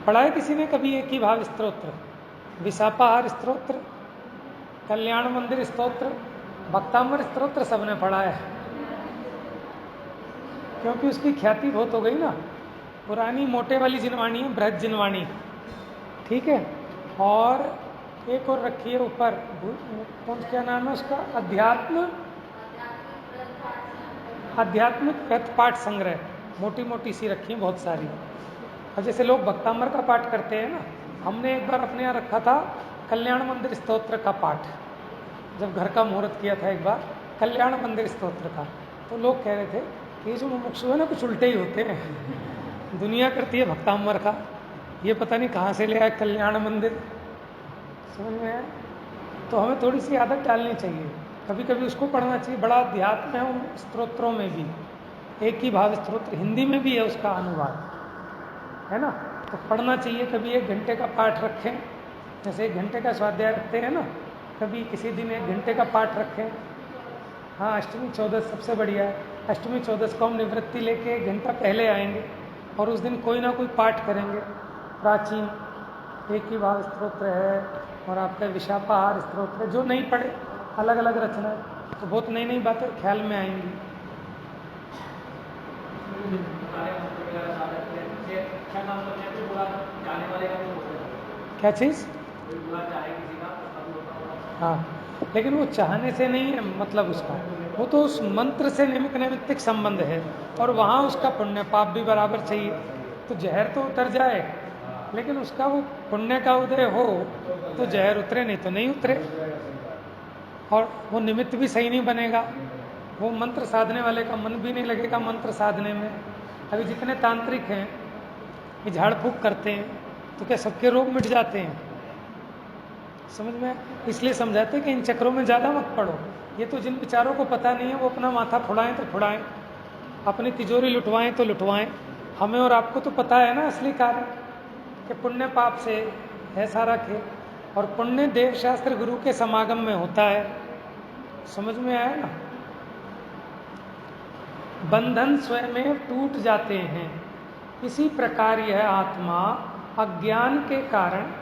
Speaker 1: पढ़ा है किसी ने कभी एक ही भाव स्तोत्र? विशापाहार स्तोत्र, कल्याण मंदिर स्तोत्र, भक्तांबर स्तोत्र सबने पढ़ा है, क्योंकि उसकी ख्याति बहुत हो गई ना। पुरानी मोटे वाली जिनवाणी है बृहद जिनवाणी, ठीक है, और एक और रखी है ऊपर, कौन क्या नाम है उसका, आध्यात्मिक व्यर्थ पाठ संग्रह, मोटी मोटी सी रखी है बहुत सारी। और जैसे लोग भक्तांबर का पाठ करते हैं ना, हमने एक बार अपने यहाँ रखा था कल्याण मंदिर स्तोत्र का पाठ, जब घर का मुहूर्त किया था एक बार कल्याण मंदिर स्तोत्र का, तो लोग कह रहे थे कि ये जो मुमुक्षु है ना कुछ उल्टे ही होते हैं, दुनिया करती है भक्तांबर का, ये पता नहीं कहाँ से ले आए कल्याण मंदिर। समझ में आया? तो हमें थोड़ी सी आदत डालनी चाहिए, कभी कभी उसको पढ़ना चाहिए। बड़ा अध्यात्म है उन स्तोत्रों में भी, एक ही भाव स्तोत्र हिंदी में भी है उसका अनुवाद, है ना, तो पढ़ना चाहिए। कभी 1 घंटे का पाठ रखें, जैसे 1 घंटे का स्वाध्याय रखते हैं ना, कभी किसी दिन 1 घंटे का पाठ रखें। हाँ, अष्टमी चौदस सबसे बढ़िया है। अष्टमी चौदस को हम निवृत्ति लेके 1 घंटा पहले आएंगे और उस दिन कोई ना कोई पाठ करेंगे प्राचीन, एक ही भाव स्तोत्र है और आपका विशापाहार स्तोत्र है, जो नहीं पढ़े अलग अलग रचना है, तो बहुत नई नई बातें ख्याल में आएंगी। क्या चीज़? हाँ, लेकिन वो चाहने से नहीं है मतलब उसका, वो तो उस मंत्र से नैमित्तिक संबंध है, और वहाँ उसका पुण्य पाप भी बराबर चाहिए। तो जहर तो उतर जाए, लेकिन उसका वो पुण्य का उदय हो तो जहर उतरे, नहीं तो नहीं उतरे, और वो निमित्त भी सही नहीं बनेगा, वो मंत्र साधने वाले का मन भी नहीं लगेगा मंत्र साधने में। अभी जितने तांत्रिक हैं ये झाड़ फूक करते हैं, तो क्या सबके रोग मिट जाते हैं? समझ में? इसलिए समझाते हैं कि इन चक्रों में ज़्यादा मत पड़ो। ये तो जिन विचारों को पता नहीं है वो अपना माथा फुड़ाएं तो फुड़ाएं, अपनी तिजोरी लुटवाएं तो लुटवाएं। हमें और आपको तो पता है ना असली कारण, कि पुण्य पाप से है सारा खेल, और पुण्य देव शास्त्र गुरु के समागम में होता है। समझ में आया ना? बंधन स्वयं टूट जाते हैं। इसी प्रकार यह आत्मा अज्ञान के कारण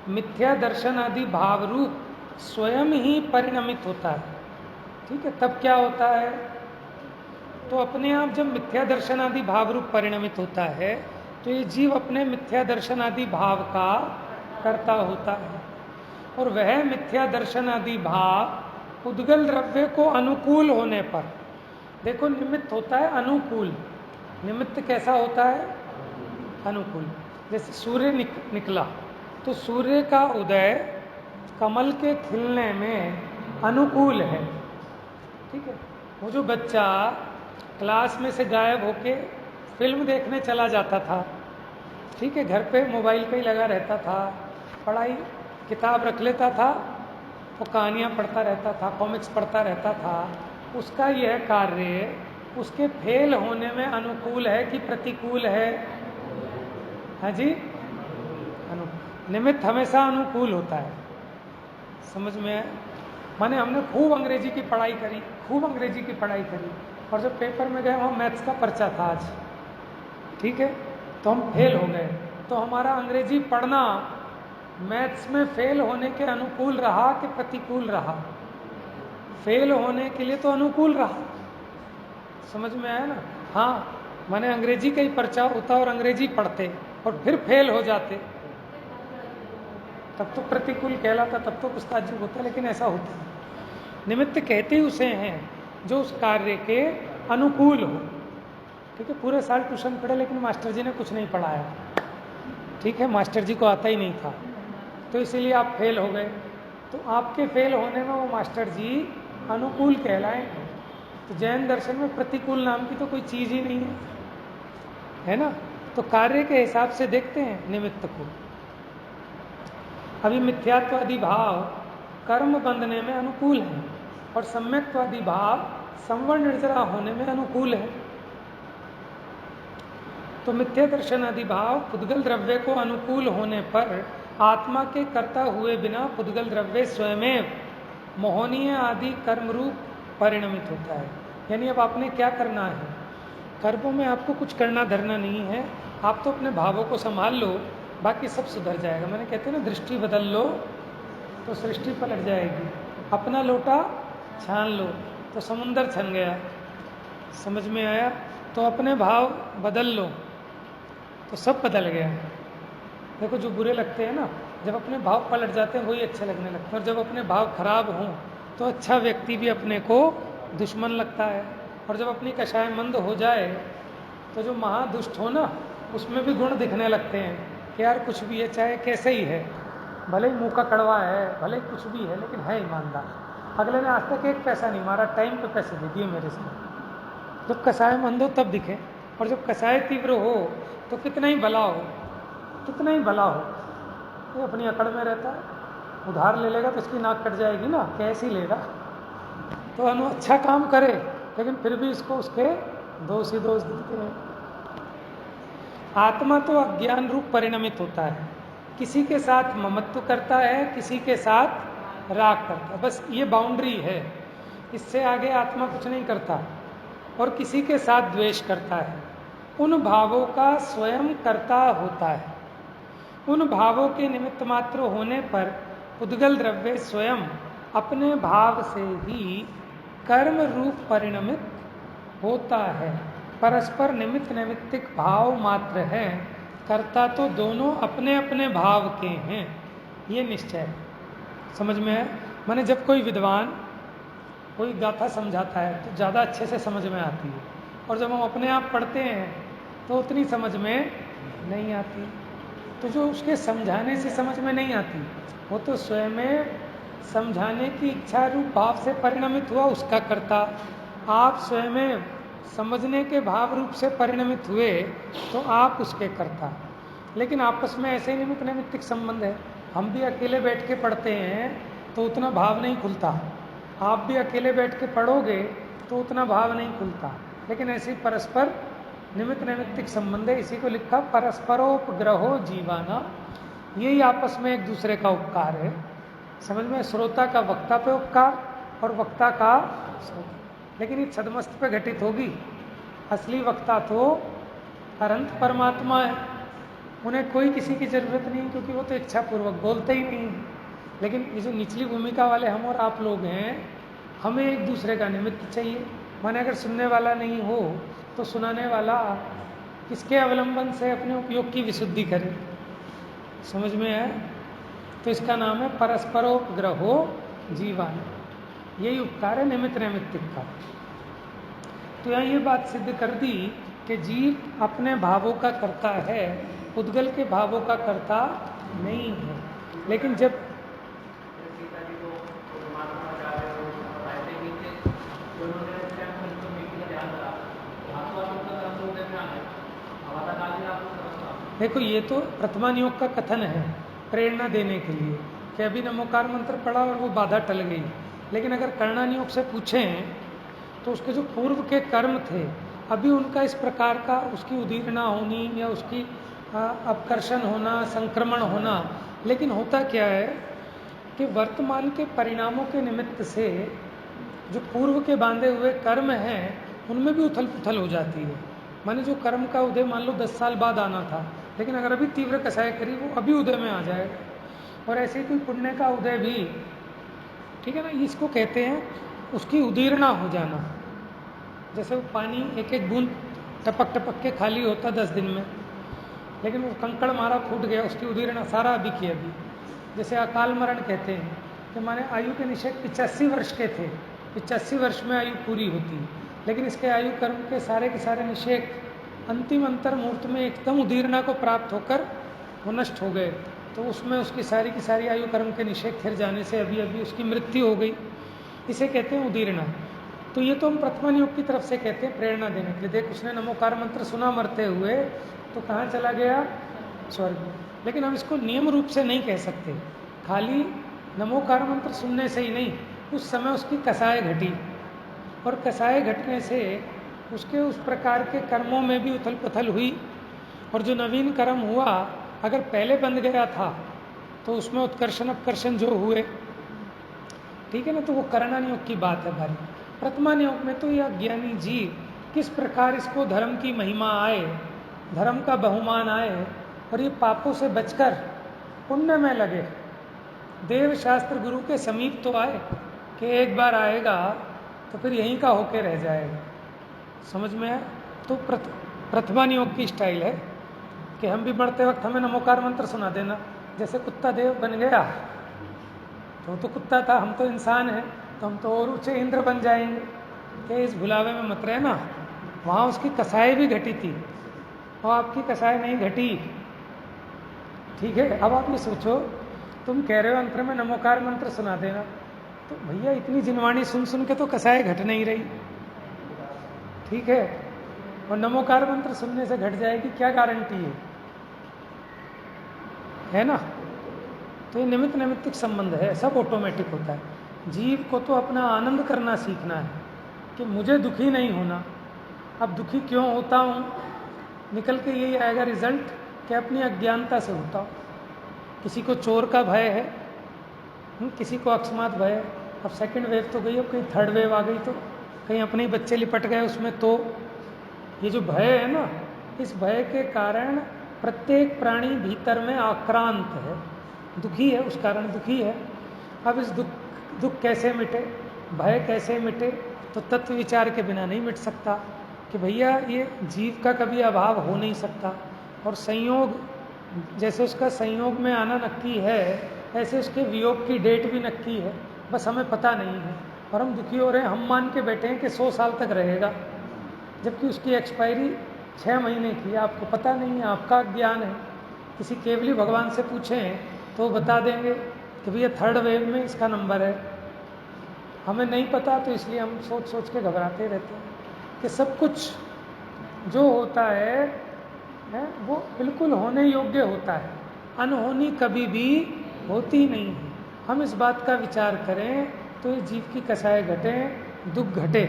Speaker 1: मिथ्या दर्शन आदि भाव रूप स्वयं ही परिणमित होता है। ठीक है, तब क्या होता है? तो अपने आप जब मिथ्या दर्शन आदि भाव रूप परिणमित होता है, तो ये जीव अपने मिथ्या दर्शन आदि भाव का कर्ता होता है, और वह मिथ्या दर्शन आदि भाव उद्गल द्रव्य को अनुकूल होने पर, देखो निमित्त होता है अनुकूल, निमित्त कैसा होता है? अनुकूल। जैसे सूर्य निकला, तो सूर्य का उदय कमल के खिलने में अनुकूल है। ठीक है, वो जो बच्चा क्लास में से गायब होके फिल्म देखने चला जाता था, ठीक है, घर पे मोबाइल पे ही लगा रहता था, पढ़ाई किताब रख लेता था, वो कहानियाँ पढ़ता रहता था, कॉमिक्स पढ़ता रहता था, उसका यह कार्य उसके फेल होने में अनुकूल है कि प्रतिकूल है? हाँ जी, निमित्त हमेशा अनुकूल होता है। समझ में है? माने हमने खूब अंग्रेजी की पढ़ाई करी, खूब अंग्रेजी की पढ़ाई करी, और जब पेपर में गए वहाँ मैथ्स का पर्चा था आज, ठीक है, तो हम फेल हो गए, तो हमारा अंग्रेजी पढ़ना मैथ्स में फेल होने के अनुकूल रहा कि प्रतिकूल रहा? फेल होने के लिए तो अनुकूल रहा। समझ में आया ना? हाँ, माने अंग्रेजी का ही पर्चा होता और अंग्रेजी पढ़ते और फिर फेल हो जाते, तब तो प्रतिकूल कहलाता, तब तो कुछ ताज्जुब होता, लेकिन ऐसा होता है। निमित्त कहते ही उसे हैं जो उस कार्य के अनुकूल हो। ठीक है, पूरे साल ट्यूशन पढ़े लेकिन मास्टर जी ने कुछ नहीं पढ़ाया, ठीक है, मास्टर जी को आता ही नहीं था, तो इसीलिए आप फेल हो गए, तो आपके फेल होने में वो मास्टर जी अनुकूल कहलाएंगे। तो जैन दर्शन में प्रतिकूल नाम की तो कोई चीज़ ही नहीं है ना? तो कार्य के हिसाब से देखते हैं निमित्त को। अभी मिथ्यात्वादि भाव कर्म बंधने में अनुकूल है, और सम्यक्त्वादि भाव संवर्ण निर्जरा होने में अनुकूल है। तो मिथ्या दर्शन आदि भाव पुद्गल द्रव्य को अनुकूल होने पर आत्मा के करता हुए बिना पुद्गल द्रव्य स्वयं मोहनीय आदि कर्म रूप परिणमित होता है। यानी अब आपने क्या करना है? कर्मों में आपको कुछ करना धरना नहीं है, आप तो अपने भावों को संभाल लो, बाकी सब सुधर जाएगा। मैंने कहते हैं ना, दृष्टि बदल लो तो सृष्टि पलट जाएगी। अपना लोटा छान लो तो समुंदर छन गया। समझ में आया? तो अपने भाव बदल लो तो सब बदल गया। देखो, जो बुरे लगते हैं ना, जब अपने भाव पलट जाते हैं वही अच्छे लगने लगते हैं, और जब अपने भाव खराब हों तो अच्छा व्यक्ति भी अपने को दुश्मन लगता है, और जब अपनी कषाय मंद हो जाए तो जो महादुष्ट हो ना, उसमें भी गुण दिखने लगते हैं कि यार कुछ भी है, चाहे कैसे ही है, भले ही मुँह का कड़वा है, भले ही कुछ भी है, लेकिन है ईमानदार। अगले ने आज तक एक पैसा नहीं मारा, टाइम पे पैसे दे दिए मेरे से। जब कषाय मंद हो तब दिखे, और जब कषाय तीव्र हो तो कितना ही भला हो, कितना ही भला हो, ये अपनी अकड़ में रहता है। उधार ले लेगा तो इसकी नाक कट जाएगी ना, कैसे ही लेगा? तो अच्छा काम करे लेकिन फिर भी इसको उसके दोष ही दोष दिखते हैं। आत्मा तो अज्ञान रूप परिणमित होता है, किसी के साथ ममत्व करता है, किसी के साथ राग करता है, बस ये बाउंड्री है, इससे आगे आत्मा कुछ नहीं करता। और किसी के साथ द्वेष करता है, उन भावों का स्वयं कर्ता होता है। उन भावों के निमित्त मात्र होने पर उद्गल द्रव्य स्वयं अपने भाव से ही कर्म रूप परिणमित होता है। परस्पर निमित्त नैमित्तिक भाव मात्र है, कर्ता तो दोनों अपने अपने भाव के हैं, ये निश्चय है। समझ में है? माने जब कोई विद्वान कोई गाथा समझाता है तो ज़्यादा अच्छे से समझ में आती है, और जब हम अपने आप पढ़ते हैं तो उतनी समझ में नहीं आती। तो जो उसके समझाने से समझ में नहीं आती, वो तो स्वयं समझाने की इच्छा रूप भाव से परिणमित हुआ, उसका कर्ता। आप स्वयं समझने के भाव रूप से परिणमित हुए तो आप उसके कर्ता। लेकिन आपस में ऐसे ही निमित्त नैमित्तिक संबंध है। हम भी अकेले बैठ के पढ़ते हैं तो उतना भाव नहीं खुलता, आप भी अकेले बैठ के पढ़ोगे तो उतना भाव नहीं खुलता। लेकिन ऐसे परस्पर निमित्त नैमित्तिक संबंध है, इसी को लिखा परस्परोपग्रहो जीवाना। यही आपस में एक दूसरे का उपकार है। समझ में? श्रोता का वक्ता पे उपकार और वक्ता का श्रोता। लेकिन ये छदमस्त पे घटित होगी। असली वक्ता तो अनंत परमात्मा है, उन्हें कोई किसी की जरूरत नहीं, क्योंकि वो तो इच्छा पूर्वक बोलते ही नहीं है। लेकिन ये जो निचली भूमिका वाले हम और आप लोग हैं, हमें एक दूसरे का निमित्त चाहिए। माने अगर सुनने वाला नहीं हो तो सुनाने वाला किसके अवलंबन से अपने उपयोग की विशुद्धि करे। समझ में है? तो इसका नाम है परस्परोपग्रहो जीवान। यही उपकार है निमित्त नैमित्तिक का। तो यहाँ ये बात सिद्ध कर दी कि जीव अपने भावों का कर्ता है, उद्गल के भावों का कर्ता नहीं है। लेकिन जब देखो, ये तो प्रथमा नियोग का कथन है प्रेरणा देने के लिए कि अभी नमोकार मंत्र पढ़ा और वो बाधा टल गई। लेकिन अगर कर्णा नियोग से पूछें तो उसके जो पूर्व के कर्म थे, अभी उनका इस प्रकार का उसकी उदीर्णा होनी या उसकी अपकर्षण होना, संक्रमण होना। लेकिन होता क्या है कि वर्तमान के परिणामों के निमित्त से जो पूर्व के बांधे हुए कर्म हैं उनमें भी उथल पुथल हो जाती है। माने जो कर्म का उदय मान लो 10 साल बाद आना था, लेकिन अगर अभी तीव्र कसाय करी वो अभी उदय में आ जाएगा। और ऐसे ही कोई पुण्य का उदय भी, ठीक है ना, इसको कहते हैं उसकी उदीर्णा हो जाना। जैसे वो पानी एक एक बूंद टपक टपक के खाली होता 10 दिन में, लेकिन वो कंकड़ मारा फूट गया, उसकी उदीर्णा सारा अभी की अभी। जैसे अकाल मरण कहते हैं कि माने आयु के निषेध 85 वर्ष के थे, 85 वर्ष में आयु पूरी होती, लेकिन इसके आयु कर्म के सारे निषेध अंतिम अंतर मुहूर्त में एकदम उदीर्णा को प्राप्त होकर वो नष्ट हो गए। तो उसमें उसकी सारी आयु कर्म के निषेध फिर जाने से अभी अभी उसकी मृत्यु हो गई। इसे कहते हैं उदीर्णा। तो ये तो हम प्रथमा नियोग की तरफ से कहते हैं प्रेरणा देने के लिए। देख, उसने नमोकार मंत्र सुना मरते हुए तो कहाँ चला गया? स्वर्ग में। लेकिन हम इसको नियम रूप से नहीं कह सकते। खाली नमोकार मंत्र सुनने से ही नहीं, उस समय उसकी कसाय घटी, और कसाय घटने से उसके उस प्रकार के कर्मों में भी उथल पुथल हुई। और जो नवीन कर्म हुआ अगर पहले बंध गया था तो उसमें उत्कर्षण अपकर्षण जो हुए, ठीक है ना, तो वो कर्णा नियोग की बात है भाई। प्रथमा नियोग में तो यह ज्ञानी जीव किस प्रकार इसको धर्म की महिमा आए, धर्म का बहुमान आए, और ये पापों से बचकर पुण्य में लगे, देव शास्त्र गुरु के समीप तो आए कि एक बार आएगा तो फिर यहीं का होके रह जाएगा। समझ में है? तो प्रथमा नियोग की स्टाइल है कि हम भी बढ़ते वक्त हमें नमोकार मंत्र सुना देना। जैसे कुत्ता देव बन गया तो कुत्ता था, हम तो इंसान हैं, तो हम तो और ऊंचे इंद्र बन जाएंगे। कि इस भुलावे में मत रहना, वहाँ उसकी कसाई भी घटी थी और आपकी कसाई नहीं घटी। ठीक है? अब आप ये सोचो, तुम कह रहे हो अंतर में नमोकार मंत्र सुना देना, तो भैया इतनी जिनवाणी सुन सुन के तो कसाई घट नहीं रही। ठीक है? और नमोकार मंत्र सुनने से घट जाएगी, क्या गारंटी है ना? तो ये निमित्त नैमित्तिक संबंध है, सब ऑटोमेटिक होता है। जीव को तो अपना आनंद करना सीखना है कि मुझे दुखी नहीं होना। अब दुखी क्यों होता हूँ, निकल के यही आएगा रिजल्ट कि अपनी अज्ञानता से होता हूँ। किसी को चोर का भय है, किसी को अकस्मात भय है। अब सेकंड वेव तो गई, अब कहीं थर्ड वेव आ गई तो कहीं अपने ही बच्चे लिपट गए उसमें, तो ये जो भय है ना, इस भय के कारण प्रत्येक प्राणी भीतर में आक्रांत है, दुखी है, उस कारण दुखी है। अब इस दुख कैसे मिटे, भय कैसे मिटे, तो तत्व विचार के बिना नहीं मिट सकता कि भैया ये जीव का कभी अभाव हो नहीं सकता, और संयोग जैसे उसका संयोग में आना नक्की है, ऐसे उसके वियोग की डेट भी नक्की है, बस हमें पता नहीं है और हम दुखी हो रहे हैं। हम मान के बैठे हैं कि 100 साल तक रहेगा, जबकि उसकी एक्सपायरी 6 महीने की है, आपको पता नहीं है, आपका ज्ञान है। किसी केवली भगवान से पूछें तो वो बता देंगे कि भैया 3rd वेव में इसका नंबर है। हमें नहीं पता, तो इसलिए हम सोच सोच के घबराते रहते हैं कि सब कुछ जो होता है वो बिल्कुल होने योग्य होता है, अनहोनी कभी भी होती नहीं है। हम इस बात का विचार करें तो ये जीव की कसाय घटे, दुख घटे,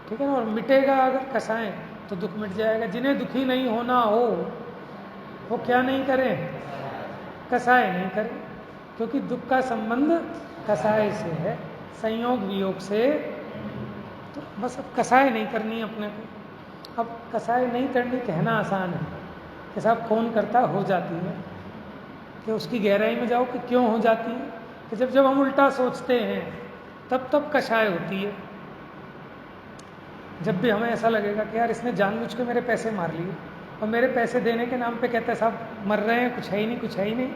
Speaker 1: ठीक है ना। और मिटेगा अगर कसाएं तो दुख मिट जाएगा। जिन्हें दुखी नहीं होना हो वो क्या नहीं करें, कसाय नहीं करें, क्योंकि दुख का संबंध कसाय से है, संयोग वियोग से। तो बस अब कसाय नहीं करनी अपने को। अब कसाय नहीं करनी कहना आसान है कि साहब कौन करता, हो जाती है, कि उसकी गहराई में जाओ कि क्यों हो जाती है। कि जब जब हम उल्टा सोचते हैं तब तब कसाय होती है। जब भी हमें ऐसा लगेगा कि यार इसने जानबूझ के मेरे पैसे मार लिए, और मेरे पैसे देने के नाम पे कहते हैं साहब मर रहे हैं, कुछ है ही नहीं, कुछ है ही नहीं,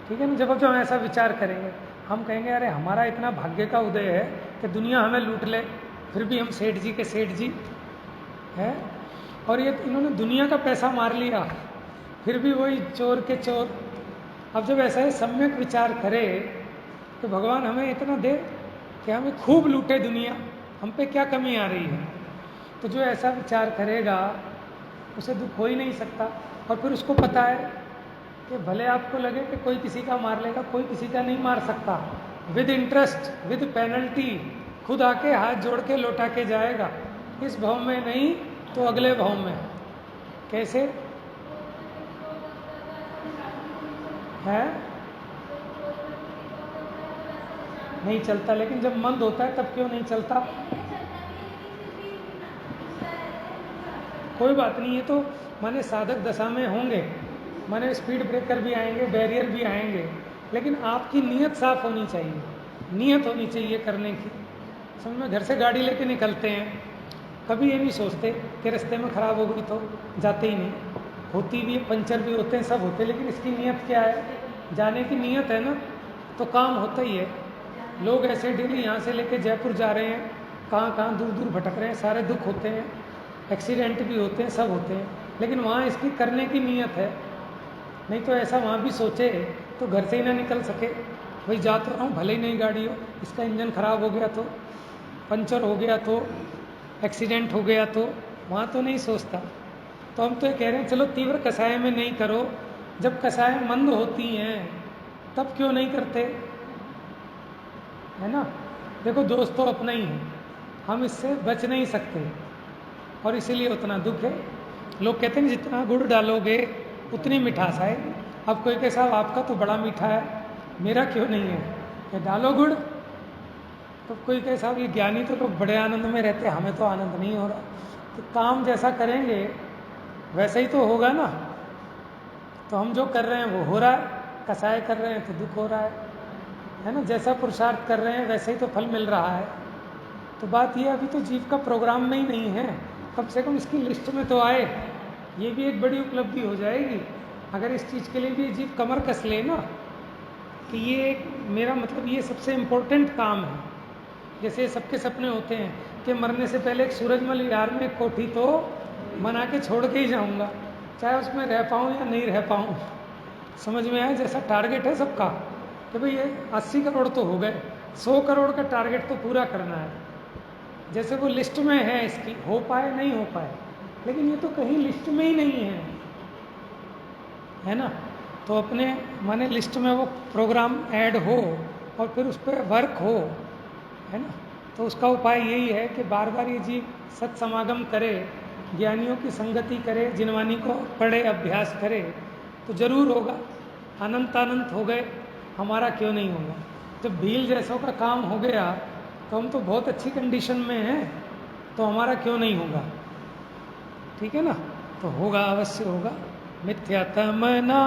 Speaker 1: ठीक है ना। जब हम ऐसा विचार करेंगे, हम कहेंगे अरे हमारा इतना भाग्य का उदय है कि दुनिया हमें लूट ले, फिर भी हम सेठ जी के सेठ जी हैं, और ये इन्होंने दुनिया का पैसा मार लिया, फिर भी वही चोर के चोर। अब जब ऐसा है सम्यक विचार करे तो भगवान हमें इतना दे कि हमें खूब लूटे दुनिया, हम पे क्या कमी आ रही है। तो जो ऐसा विचार करेगा उसे दुख हो ही नहीं सकता। और फिर उसको पता है कि भले आपको लगे कि कोई किसी का मार लेगा, कोई किसी का नहीं मार सकता, विद इंटरेस्ट विद पेनल्टी, खुद आके हाथ जोड़ के लौटा के जाएगा, इस भाव में नहीं तो अगले भाव में। कैसे है, नहीं चलता, लेकिन जब मंद होता है तब क्यों नहीं चलता। कोई बात नहीं, ये तो माने साधक दशा में होंगे, माने स्पीड ब्रेकर भी आएंगे, बैरियर भी आएंगे, लेकिन आपकी नीयत साफ होनी चाहिए, नीयत होनी चाहिए करने की। समझ में, घर से गाड़ी लेके निकलते हैं, कभी ये नहीं सोचते कि रास्ते में ख़राब हो गई तो जाते ही नहीं, होती भी है, पंचर भी होते हैं, सब होते हैं, लेकिन इसकी नीयत क्या है, जाने की नीयत है ना, तो काम होता ही है। लोग ऐसे डेली यहाँ से लेके जयपुर जा रहे हैं, कहाँ कहाँ दूर दूर भटक रहे हैं, सारे दुख होते हैं, एक्सीडेंट भी होते हैं, सब होते हैं, लेकिन वहाँ इसकी करने की नीयत है। नहीं तो ऐसा वहाँ भी सोचे तो घर से ही ना निकल सके, भाई जा तो रहा हूँ, भले ही नहीं गाड़ी हो, इसका इंजन खराब हो गया तो, पंचर हो गया तो, एक्सीडेंट हो गया तो, वहाँ तो नहीं सोचता। तो हम तो ये कह रहे हैं चलो तीव्र कसाय में नहीं करो, जब कसाय मंद होती हैं तब क्यों नहीं करते, है ना। देखो दोस्त तो अपना ही है, हम इससे बच नहीं सकते, और इसीलिए उतना दुख है। लोग कहते हैं जितना गुड़ डालोगे उतनी मिठास आएगी। अब कोई कहे साहब आपका तो बड़ा मीठा है, मेरा क्यों नहीं है, कि डालो गुड़। तो कोई कहे साहब ये ज्ञानी तो लोग बड़े आनंद में रहते हैं, हमें तो आनंद नहीं हो रहा। तो काम जैसा करेंगे वैसे ही तो होगा ना। तो हम जो कर रहे हैं वो हो रहा है, कसाय कर रहे हैं तो दुख हो रहा है ना। जैसा पुरुषार्थ कर रहे हैं वैसे ही तो फल मिल रहा है। तो बात ये अभी तो जीव का प्रोग्राम में ही नहीं है, कम से कम इसकी लिस्ट में तो आए, ये भी एक बड़ी उपलब्धि हो जाएगी अगर इस चीज़ के लिए भी जीव कमर कस ले ना, कि ये एक मेरा मतलब ये सबसे इम्पोर्टेंट काम है। जैसे सबके सपने होते हैं कि मरने से पहले एक सूरजमल यार में एक कोठी तो बना के छोड़ के ही जाऊंगा, चाहे उसमें रह पाऊँ या नहीं रह पाऊँ। समझ में आया, जैसा टारगेट है सबका कि भाई ये 80 करोड़ तो हो गए, 100 करोड़ का टारगेट तो पूरा करना है। जैसे वो लिस्ट में है इसकी, हो पाए नहीं हो पाए, लेकिन ये तो कहीं लिस्ट में ही नहीं है ना। तो अपने माने लिस्ट में वो प्रोग्राम ऐड हो और फिर उस पर वर्क हो, है ना। तो उसका उपाय यही है कि बार बार ये जीव सत्समागम करे, ज्ञानियों की संगति करे, जिनवानी को पढ़े, अभ्यास करे, तो जरूर होगा। अनंत अनंत हो गए, हमारा क्यों नहीं होगा। जब भील जैसों का काम हो गया तो हम तो बहुत अच्छी कंडीशन में हैं, तो हमारा क्यों नहीं होगा, ठीक है ना। तो होगा, अवश्य होगा। मिथ्यातम ना